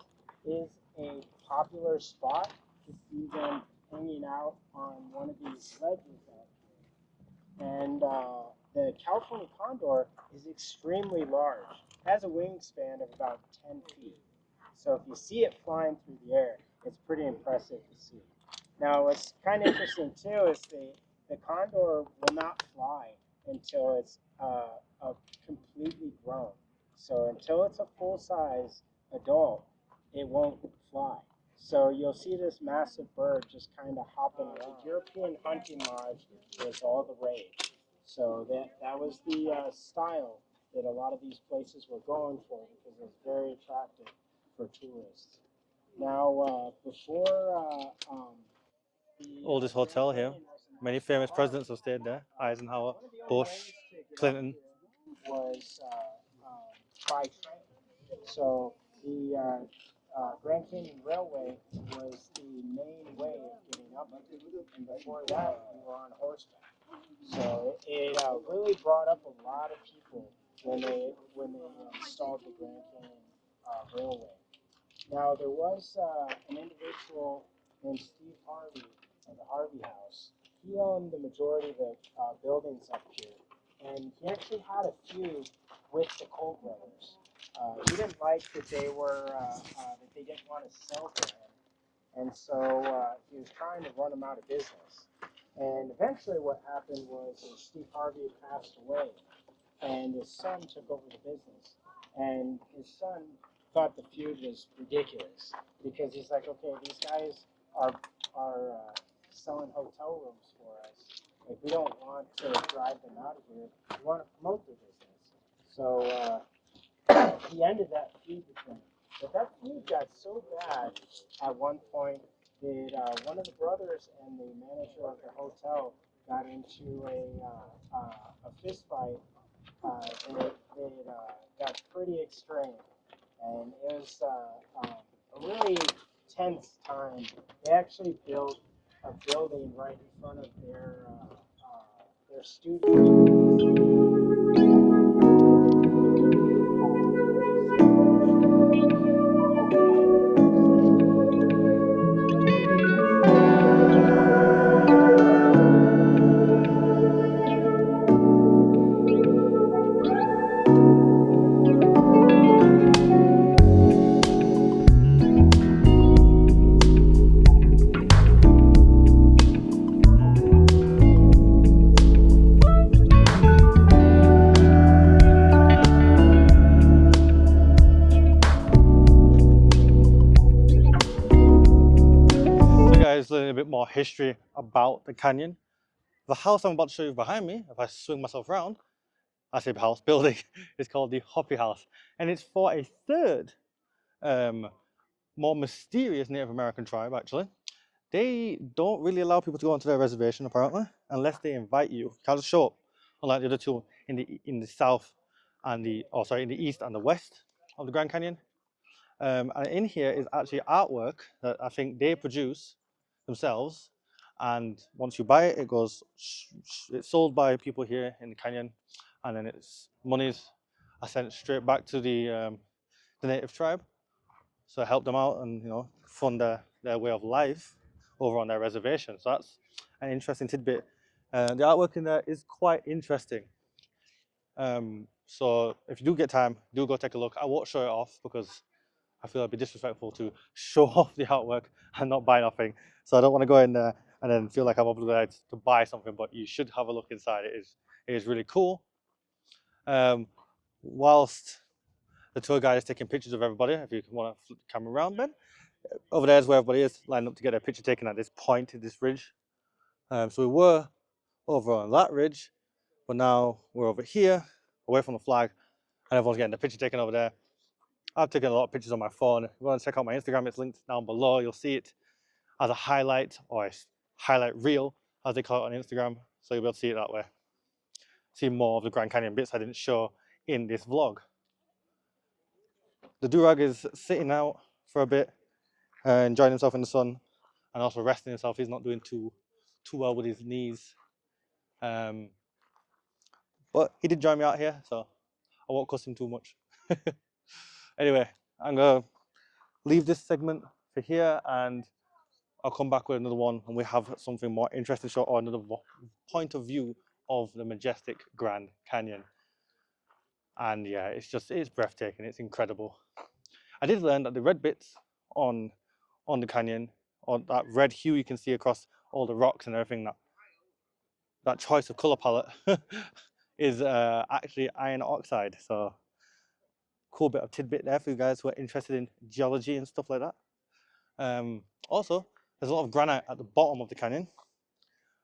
Speaker 2: is a popular spot to see them hanging out on one of these ledges out here. And the California condor is extremely large. has a wingspan of about 10 feet. So if you see it flying through the air, it's pretty impressive to see. Now, what's kind of interesting too is the condor will not fly until it's completely grown. So until it's a full-size adult, it won't fly. So you'll see this massive bird just kind of hopping around. The European hunting lodge was all the rage. So that was the style that a lot of these places were going for because it was very attractive for tourists. Now, before the
Speaker 1: Oldest hotel here. Many famous presidents have stayed there. Eisenhower, Bush, Clinton.
Speaker 2: Was by train. So the Grand Canyon Railway was the main way of getting up, and before that, we were on horseback. So it really brought up a lot of people when they installed the Grand Canyon Railway. Now there was an individual named Steve Harvey of the Harvey House. He owned the majority of the buildings up here, and he actually had a feud with the Cole brothers. He didn't like that they were that they didn't want to sell to him, and so he was trying to run them out of business. And eventually, what happened was Steve Harvey had passed away, and his son took over the business. And his son thought the feud was ridiculous because he's like, okay, these guys are selling hotel rooms for us. Like, we don't want to drive them out of here. We want to promote their business. So he ended that feud between them. But that feud got so bad at one point that one of the brothers and the manager of the hotel got into a fist fight, and it got pretty extreme. And it was a really tense time. They actually built a building right in front of their studio.
Speaker 1: Learning a bit more history about the canyon. The house I'm about to show you behind me, if I swing myself around, I say house building, it's called the Hoppy House. And it's for a third, more mysterious Native American tribe, actually. They don't really allow people to go onto their reservation, apparently, unless they invite you. You can't just show up, unlike the other two in the south and in the east and the west of the Grand Canyon. And in here is actually artwork that I think they produce themselves, and once you buy it, it's sold by people here in the canyon, and then its monies are sent straight back to the native tribe, so help them out and fund their way of life over on their reservation. So that's an interesting tidbit. The artwork in there is quite interesting. So if you do get time, do go take a look. I won't show it off because I feel it'd be disrespectful to show off the artwork and not buy nothing. So I don't want to go in there and then feel like I'm obligated to buy something, but you should have a look inside. It is really cool. Whilst the tour guide is taking pictures of everybody, if you want to flip the camera around, Ben, over there is where everybody is lined up to get a picture taken at this point, this ridge. So we were over on that ridge, but now we're over here, away from the flag, and everyone's getting the picture taken over there. I've taken a lot of pictures on my phone. If you want to check out my Instagram, it's linked down below. You'll see it as a highlight, or a highlight reel, as they call it on Instagram. So you'll be able to see it that way. See more of the Grand Canyon bits I didn't show in this vlog. The durag is sitting out for a bit, enjoying himself in the sun, and also resting himself. He's not doing too well with his knees. But he did join me out here, so I won't cuss him too much. Anyway, I'm going to leave this segment for here, and I'll come back with another one when we have something more interesting to show, or another point of view of the majestic Grand Canyon. And yeah, it's breathtaking. It's incredible. I did learn that the red bits on the canyon, or that red hue you can see across all the rocks and everything, that choice of color palette is actually iron oxide. So cool bit of tidbit there for you guys who are interested in geology and stuff like that. Also, there's a lot of granite at the bottom of the canyon,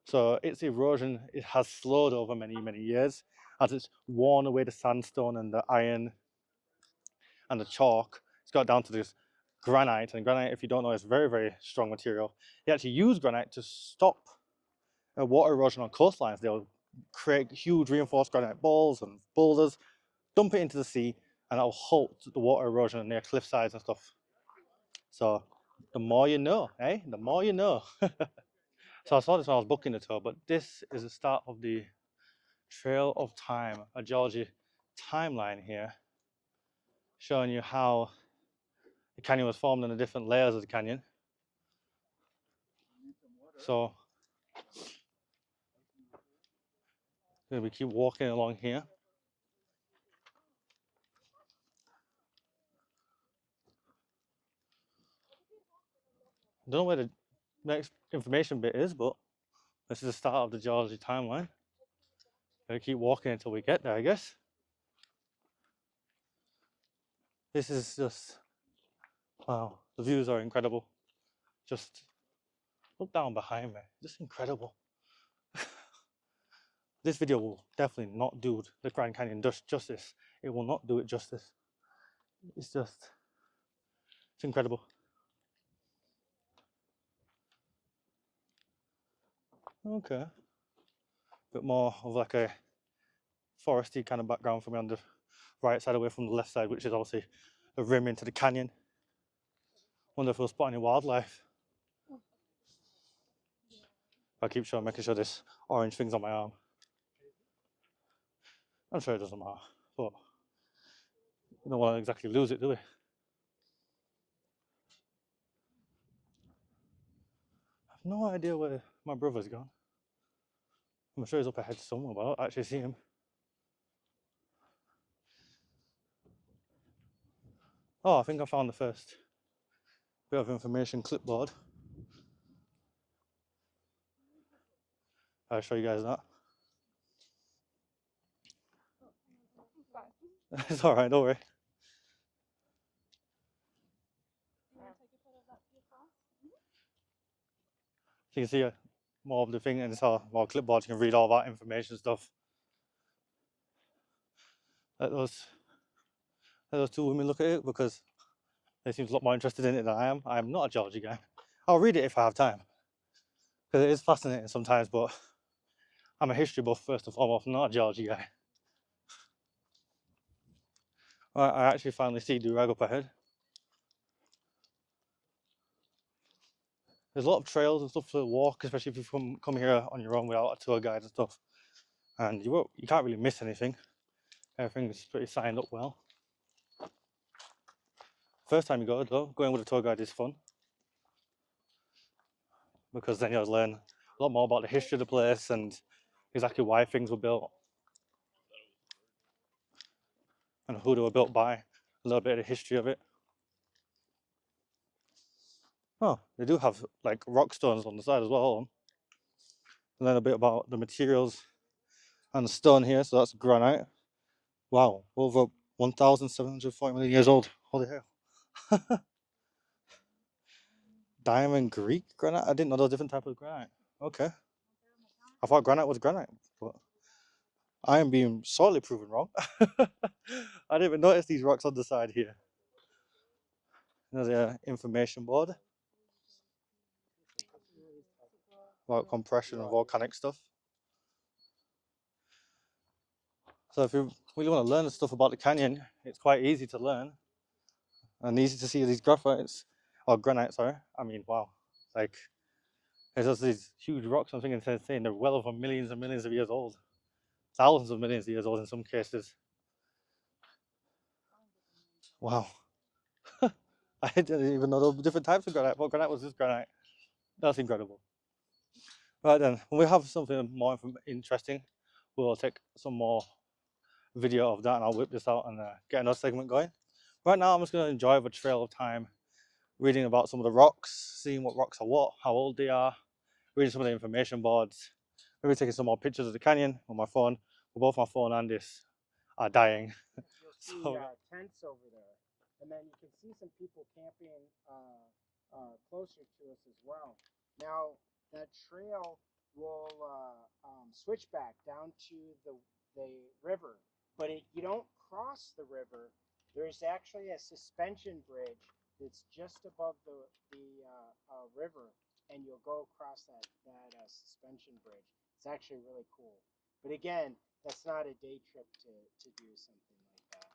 Speaker 1: so its erosion, it has slowed over many years as it's worn away the sandstone and the iron and the chalk. It's got down to this granite, and granite, if you don't know, is very strong material. They actually use granite to stop water erosion on coastlines. They'll create huge reinforced granite balls and boulders, dump it into the sea, and that'll halt the water erosion near cliff sides and stuff. So the more you know, eh? The more you know. So I saw this when I was booking the tour, but this is the start of the Trail of Time, a geology timeline here, showing you how the canyon was formed in the different layers of the canyon. So we keep walking along here. I don't know where the next information bit is, but this is the start of the geology timeline. We keep walking until we get there, I guess. This is just, wow, the views are incredible. Just look down behind me, just incredible. This video will definitely not do the Grand Canyon justice. It will not do it justice. It's incredible. Okay. Bit more of like a foresty kind of background for me on the right side away from the left side, which is obviously a rim into the canyon. Wonder if we'll spot any wildlife. I keep making sure this orange thing's on my arm. I'm sure it doesn't matter, but you don't want to exactly lose it, do we? I have no idea where my brother's gone. I'm sure he's up ahead somewhere, but I don't actually see him. Oh, I think I found the first bit of information clipboard. I'll show you guys that. It's alright, don't worry. So you can see more of the thing, and it's all more clipboard. You can read all that information stuff. Let those two women look at it, because they seem a lot more interested in it than I am. I am not a geology guy. I'll read it if I have time, because it is fascinating sometimes, but I'm a history buff first and foremost, not a geology guy. I actually finally see Durag up ahead. There's a lot of trails and stuff to walk, especially if you come here on your own without a tour guide and stuff. And you can't really miss anything. Everything's pretty signed up well. First time you go though, going with a tour guide is fun, because then you'll learn a lot more about the history of the place and exactly why things were built and who they were built by, a little bit of the history of it. Oh, they do have like rock stones on the side as well. A little bit about the materials and the stone here. So that's granite. Wow, over 1,740 million years old. Holy hell. Diamond Greek granite? I didn't know there was different type of granite. Okay. I thought granite was granite, but I am being sorely proven wrong. I didn't even notice these rocks on the side here. Another information board about compression and volcanic stuff. So if you really want to learn stuff about the canyon, it's quite easy to learn and easy to see these graphites, or granite, sorry. I mean, wow. Like, there's just these huge rocks. I'm thinking, saying they're well over millions and millions of years old. Thousands of millions of years old in some cases. Wow. I didn't even know there were different types of granite. What granite was this granite? That's incredible. Right then, when we have something more interesting, we'll take some more video of that, and I'll whip this out and get another segment going. Right now, I'm just going to enjoy the trail of time, reading about some of the rocks, seeing what rocks are what, how old they are, reading some of the information boards, maybe taking some more pictures of the canyon on my phone. Well, both my phone and this are dying.
Speaker 2: You'll see
Speaker 1: So-
Speaker 2: tents over there, and then you can see some people camping closer to us as well. Now that trail will switch back down to the river, but you don't cross the river. There's actually a suspension bridge that's just above the river, and you'll go across that suspension bridge. It's actually really cool. But again, that's not a day trip to do something like that.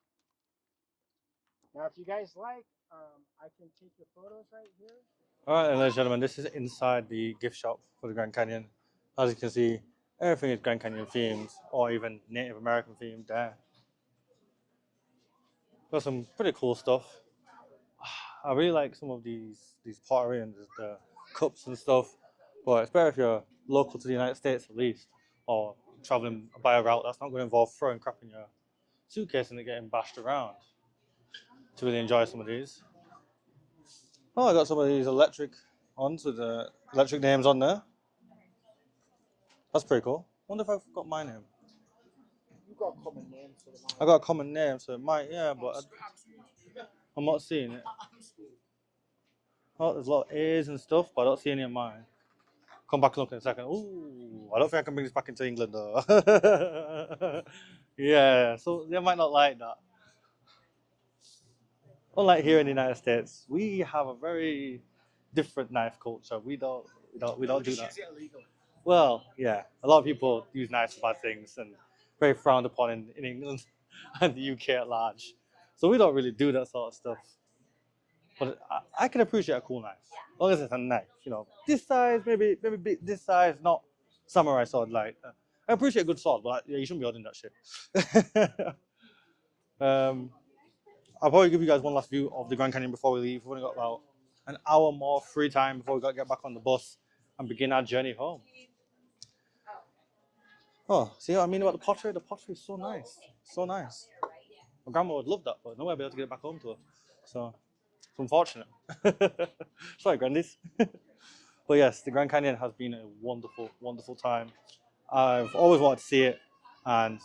Speaker 2: Now, if you guys like, I can take the photos right here.
Speaker 1: All right, ladies and gentlemen, this is inside the gift shop for the Grand Canyon. As you can see, everything is Grand Canyon themed, or even Native American themed there. Got some pretty cool stuff. I really like some of these pottery and the cups and stuff, but it's better if you're local to the United States at least, or traveling by a route that's not going to involve throwing crap in your suitcase and it getting bashed around, to really enjoy some of these. Oh, I got some of these electric ones with the electric names on there. That's pretty cool. Wonder if I've got my name.
Speaker 3: You've got a common name, so it might.
Speaker 1: I got a common name, so it might, yeah, but I'm not seeing it. Oh, there's a lot of A's and stuff, but I don't see any of mine. Come back and look in a second. Ooh, I don't think I can bring this back into England though. Yeah, so they might not like that. Unlike here in the United States, we have a very different knife culture. We don't do that. Well, yeah, a lot of people use knives for bad things and very frowned upon in England and the UK at large. So we don't really do that sort of stuff. But I can appreciate a cool knife, as long as it's a knife. You know, this size, maybe this size, not samurai sword. Like, I appreciate a good sword, but yeah, you shouldn't be holding that shit. I'll probably give you guys one last view of the Grand Canyon before we leave. We've only got about an hour more free time before we got to get back on the bus and begin our journey home. Oh, see what I mean about the pottery? The pottery is so nice, so nice. My grandma would love that, but nobody will be able to get it back home to her. So it's unfortunate. Sorry, Grandies. But yes, the Grand Canyon has been a wonderful, wonderful time. I've always wanted to see it, and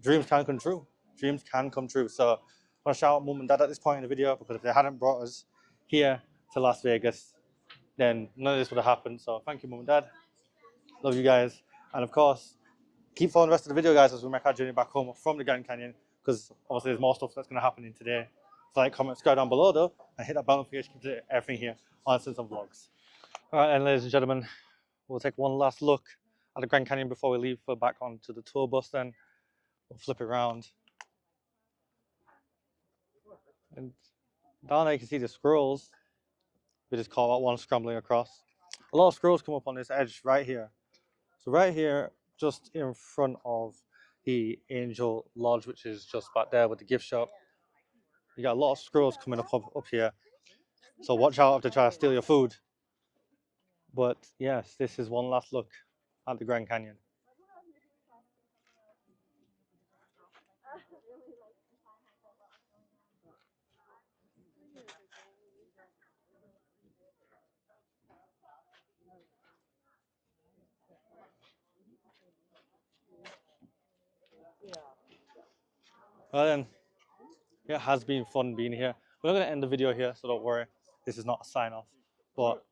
Speaker 1: dreams can come true. Dreams can come true. So I want to shout out Mum and Dad at this point in the video, because if they hadn't brought us here to Las Vegas, then none of this would have happened. So thank you, Mum and Dad. Love you guys. And of course, keep following the rest of the video, guys, as we make our journey back home from the Grand Canyon, because obviously there's more stuff that's going to happen in today. So like, comment, subscribe down below though, and hit that bell notification to everything here on Simpson Vlogs. All right, and ladies and gentlemen, we'll take one last look at the Grand Canyon before we leave for back onto the tour bus. Then we'll flip it around, and down there you can see the squirrels. We just caught that one scrambling across. A lot of squirrels come up on this edge right here. So right here, just in front of the Angel Lodge, which is just back there with the gift shop, you got a lot of squirrels coming up here. So watch out if they try to steal your food. But yes, this is one last look at the Grand Canyon. Well then, it has been fun being here. We're not going to end the video here, so don't worry. This is not a sign off. But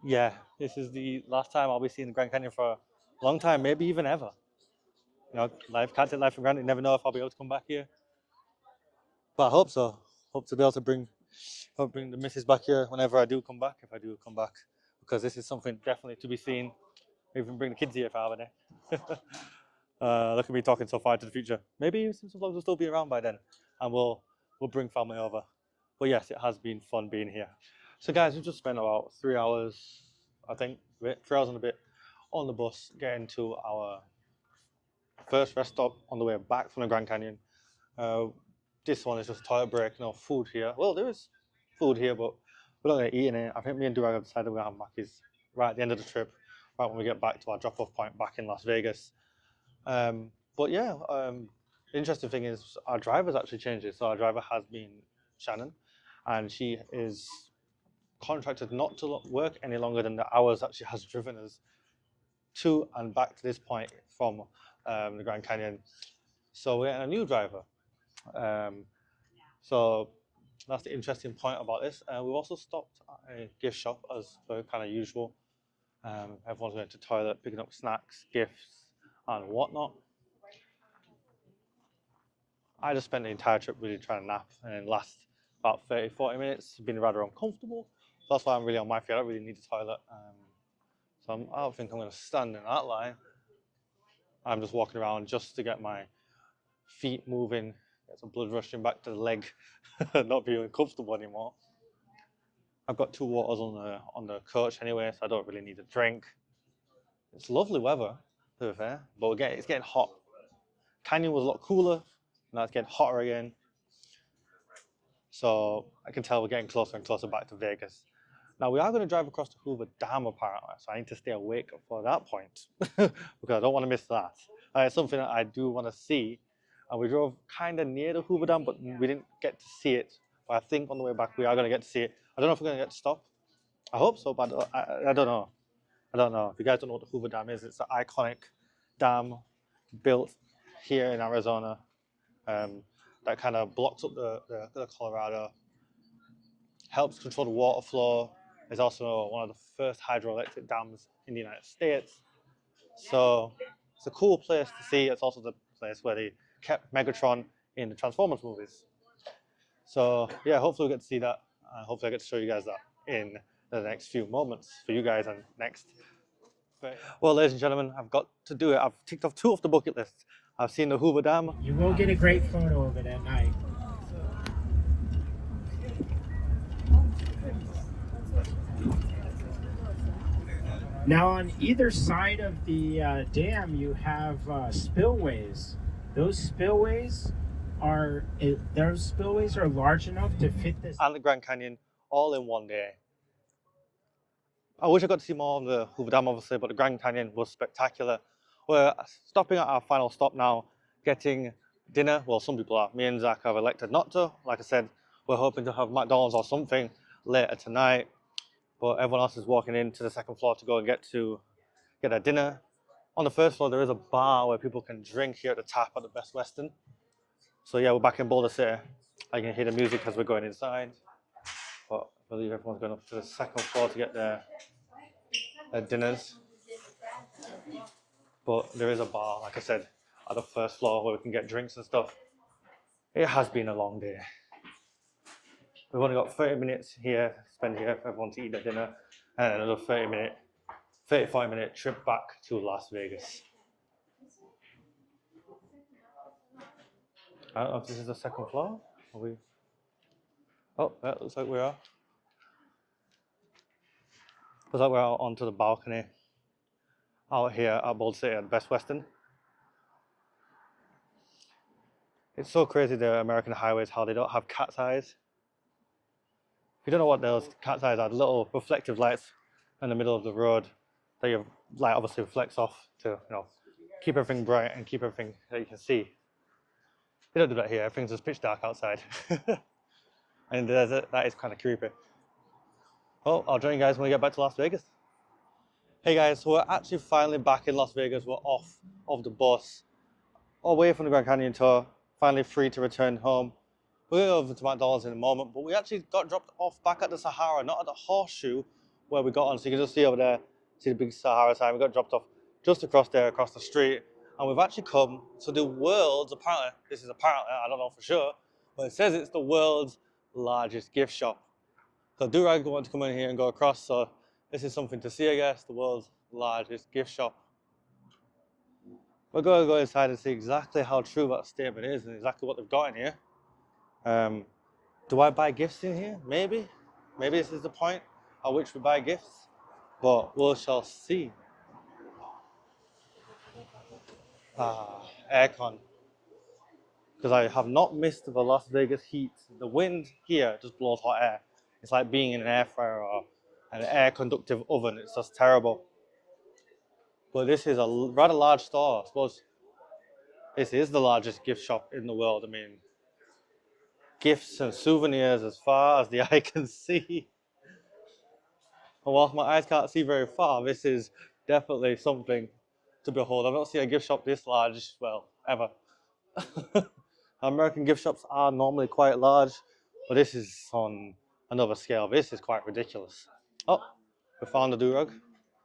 Speaker 1: yeah, this is the last time I'll be seeing the Grand Canyon for a long time, maybe even ever. You know, life can't take life for granted. You never know if I'll be able to come back here. But I hope so. Hope to be able to bring the missus back here whenever I do come back, if I do come back. Because this is something definitely to be seen. Even bring the kids here if I have any. Look at me talking so far into the future. Maybe Simpson Vlogs will still be around by then, and we'll bring family over. But yes, it has been fun being here. So guys, we've just spent about 3 hours, I think, 3 hours and a bit on the bus, getting to our first rest stop on the way back from the Grand Canyon. This one is just a toilet break, no food here. Well, there is food here, but we're not going to eat in it. I think me and Durag have decided we're going to have Mackies right at the end of the trip, right when we get back to our drop-off point back in Las Vegas. But yeah, the interesting thing is our driver's actually changed it. So our driver has been Shannon, and she is contracted not to work any longer than the hours that she has driven us to and back to this point from the Grand Canyon. So we're getting a new driver. So that's the interesting point about this. We've also stopped at a gift shop as per kind of usual. Everyone's going to the toilet, picking up snacks, gifts, and whatnot. I just spent the entire trip really trying to nap, and last about 30-40 minutes been rather uncomfortable. So that's why I'm really on my feet. I don't really need the toilet. So I don't think I'm going to stand in that line. I'm just walking around just to get my feet moving, get some blood rushing back to the leg, not being comfortable anymore. I've got 2 waters on the coach anyway, so I don't really need a drink. It's lovely weather, to be fair, but it's getting hot. Canyon was a lot cooler, now it's getting hotter again. So I can tell we're getting closer and closer back to Vegas. Now we are going to drive across the Hoover Dam apparently, so I need to stay awake for that point because I don't want to miss that. It's something that I do want to see. And we drove kind of near the Hoover Dam, but we didn't get to see it. But I think on the way back we are going to get to see it. I don't know if we're going to get to stop. I hope so, but I don't know. I don't know. If you guys don't know what the Hoover Dam is, it's an iconic dam built here in Arizona that kind of blocks up the Colorado, helps control the water flow. It's also one of the first hydroelectric dams in the United States. So it's a cool place to see. It's also the place where they kept Megatron in the Transformers movies. So yeah, hopefully we get to see that. Hopefully I get to show you guys that in the next few moments for you guys and next. Well, ladies and gentlemen, I've got to do it. I've ticked off 2 off the bucket list. I've seen the Hoover Dam.
Speaker 2: You will get a great photo of it at night. Now on either side of the dam you have spillways. Those spillways are large enough to fit this.
Speaker 1: And the Grand Canyon all in one day. I wish I got to see more of the Hoover Dam obviously, but the Grand Canyon was spectacular. We're stopping at our final stop now, getting dinner. Well, some people are. Me and Zach have elected not to. Like I said, we're hoping to have McDonald's or something later tonight. But everyone else is walking into the second floor to go and get their dinner. On the first floor, there is a bar where people can drink here at the tap at the Best Western. So yeah, we're back in Boulder City. I can hear the music as we're going inside. But I believe everyone's going up to the second floor to get their dinners. But there is a bar, like I said, at the first floor where we can get drinks and stuff. It has been a long day. We've only got 30 minutes here, spend here for everyone to eat their dinner, and another 35-minute trip back to Las Vegas. I don't know if this is the second floor. Are we? Oh, that looks like we are. Looks like we're out onto the balcony out here at Boulder City at Best Western. It's so crazy, the American highways, how they don't have cat's eyes. If you don't know what those cat's eyes are, the little reflective lights in the middle of the road that your light obviously reflects off to, keep everything bright and keep everything that you can see. They don't do that here. Everything's just pitch dark outside. And in the desert, that is kind of creepy. Oh, I'll join you guys when we get back to Las Vegas. Hey guys, so we're actually finally back in Las Vegas. We're off of the bus, away from the Grand Canyon tour, finally free to return home. We'll go over to McDonald's in a moment, but we actually got dropped off back at the Sahara, not at the horseshoe where we got on. So you can just see over there, see the big Sahara sign. We got dropped off just across there, across the street. And we've actually come to the world's, apparently, I don't know for sure, but it says it's the world's largest gift shop. So Durag wanted to come in here and go across, so this is something to see, I guess, the world's largest gift shop. We're going to go inside and see exactly how true that statement is and exactly what they've got in here. Do I buy gifts in here? Maybe. Maybe this is the point at which we buy gifts, but we shall see. Aircon. Because I have not missed the Las Vegas heat. The wind here just blows hot air. It's like being in an air fryer or an air conductive oven. It's just terrible. But this is a rather large store, I suppose. This is the largest gift shop in the world. I mean, gifts and souvenirs as far as the eye can see. And whilst my eyes can't see very far, this is definitely something to behold. I've not seen a gift shop this large, well, ever. American gift shops are normally quite large, but this is on another scale. This is quite ridiculous. Oh, we found the do-rug.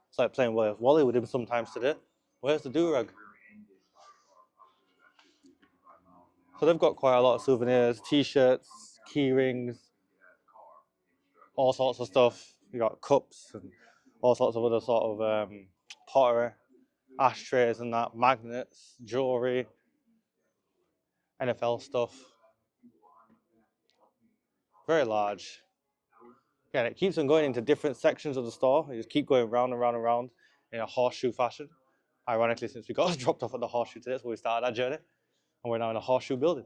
Speaker 1: It's like playing with Wally with him sometimes today. Where's the do-rug? So they've got quite a lot of souvenirs, t-shirts, key rings, all sorts of stuff. You got cups and all sorts of other sort of pottery, ashtrays and that, magnets, jewelry, NFL stuff. Very large. Yeah, and it keeps on going into different sections of the store. You just keep going round and round and round in a horseshoe fashion. Ironically, since we got dropped off at the horseshoe today, that's where we started our journey. And we're now in a horseshoe building.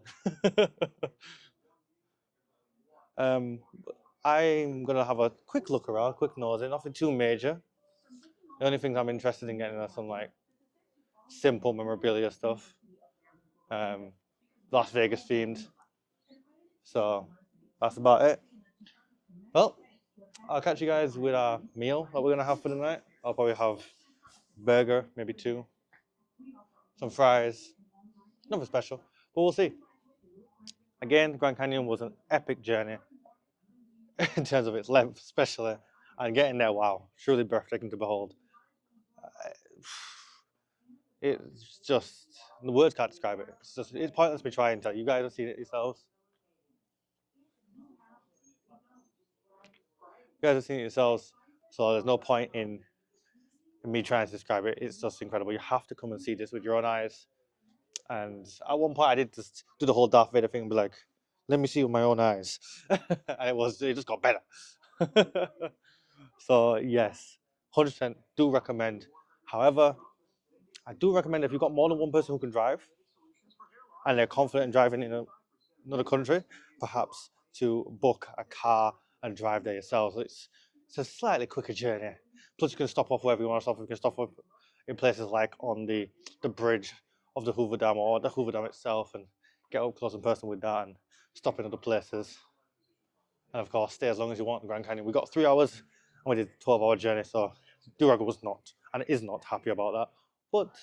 Speaker 1: I'm going to have a quick look around, quick nosing, nothing too major. The only things I'm interested in getting are some like simple memorabilia stuff. Las Vegas themed. So that's about it. Well, I'll catch you guys with our meal that we're going to have for the night. I'll probably have burger, maybe 2, some fries, nothing special, but we'll see. Again, Grand Canyon was an epic journey in terms of its length, especially, and getting there, wow, truly breathtaking to behold. It's just, the words can't describe it. It's pointless me trying to. You guys have seen it yourselves. You guys have seen it yourselves, so there's no point in me trying to describe it. It's just incredible. You have to come and see this with your own eyes. And at one point, I did just do the whole Darth Vader thing and be like, let me see with my own eyes. And it just got better. So, yes, 100% do recommend. However, I do recommend if you've got more than one person who can drive and they're confident in driving in another country, perhaps to book a car and drive there yourselves. It's a slightly quicker journey. Plus, you can stop off wherever you want to stop. You can stop off in places like on the bridge of the Hoover Dam or the Hoover Dam itself and get up close and personal with that and stop in other places. And of course, stay as long as you want in Grand Canyon. We got 3 hours and we did a 12-hour journey, so Durag was not and is not happy about that. But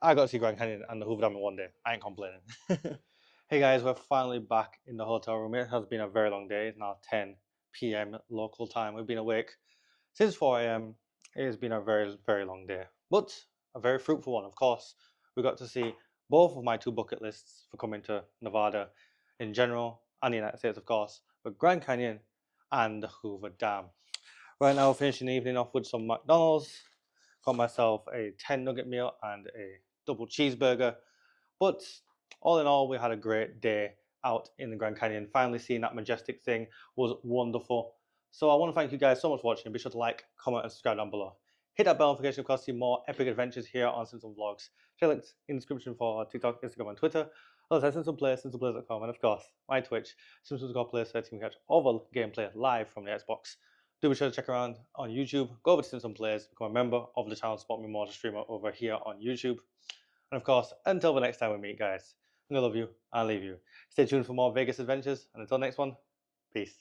Speaker 1: I got to see Grand Canyon and the Hoover Dam in one day. I ain't complaining. Hey guys, we're finally back in the hotel room. It has been a very long day. It's now 10 p.m. local time. We've been awake since 4 a.m. It has been a very, very long day, but a very fruitful one. Of course, we got to see both of my 2 bucket lists for coming to Nevada in general and the United States, of course, but Grand Canyon and the Hoover Dam. Right now, finishing the evening off with some McDonald's. Got myself a 10 nugget meal and a double cheeseburger. But all in all, we had a great day out in the Grand Canyon. Finally seeing that majestic thing was wonderful. So I want to thank you guys so much for watching. Be sure to like, comment, and subscribe down below. Hit that bell notification, of course, to see more epic adventures here on Simpson Vlogs. Check links in the description for TikTok, Instagram, and Twitter. Also, simpsonplays.com, and of course, my Twitch, Simpsons Go Play, so you can catch all the gameplay live from the Xbox. Do be sure to check around on YouTube. Go over to Simpson Plays, become a member of the channel, support me more as a streamer over here on YouTube. And of course, until the next time we meet, guys, I'm gonna love you, I'll leave you. Stay tuned for more Vegas adventures, and until next one, peace.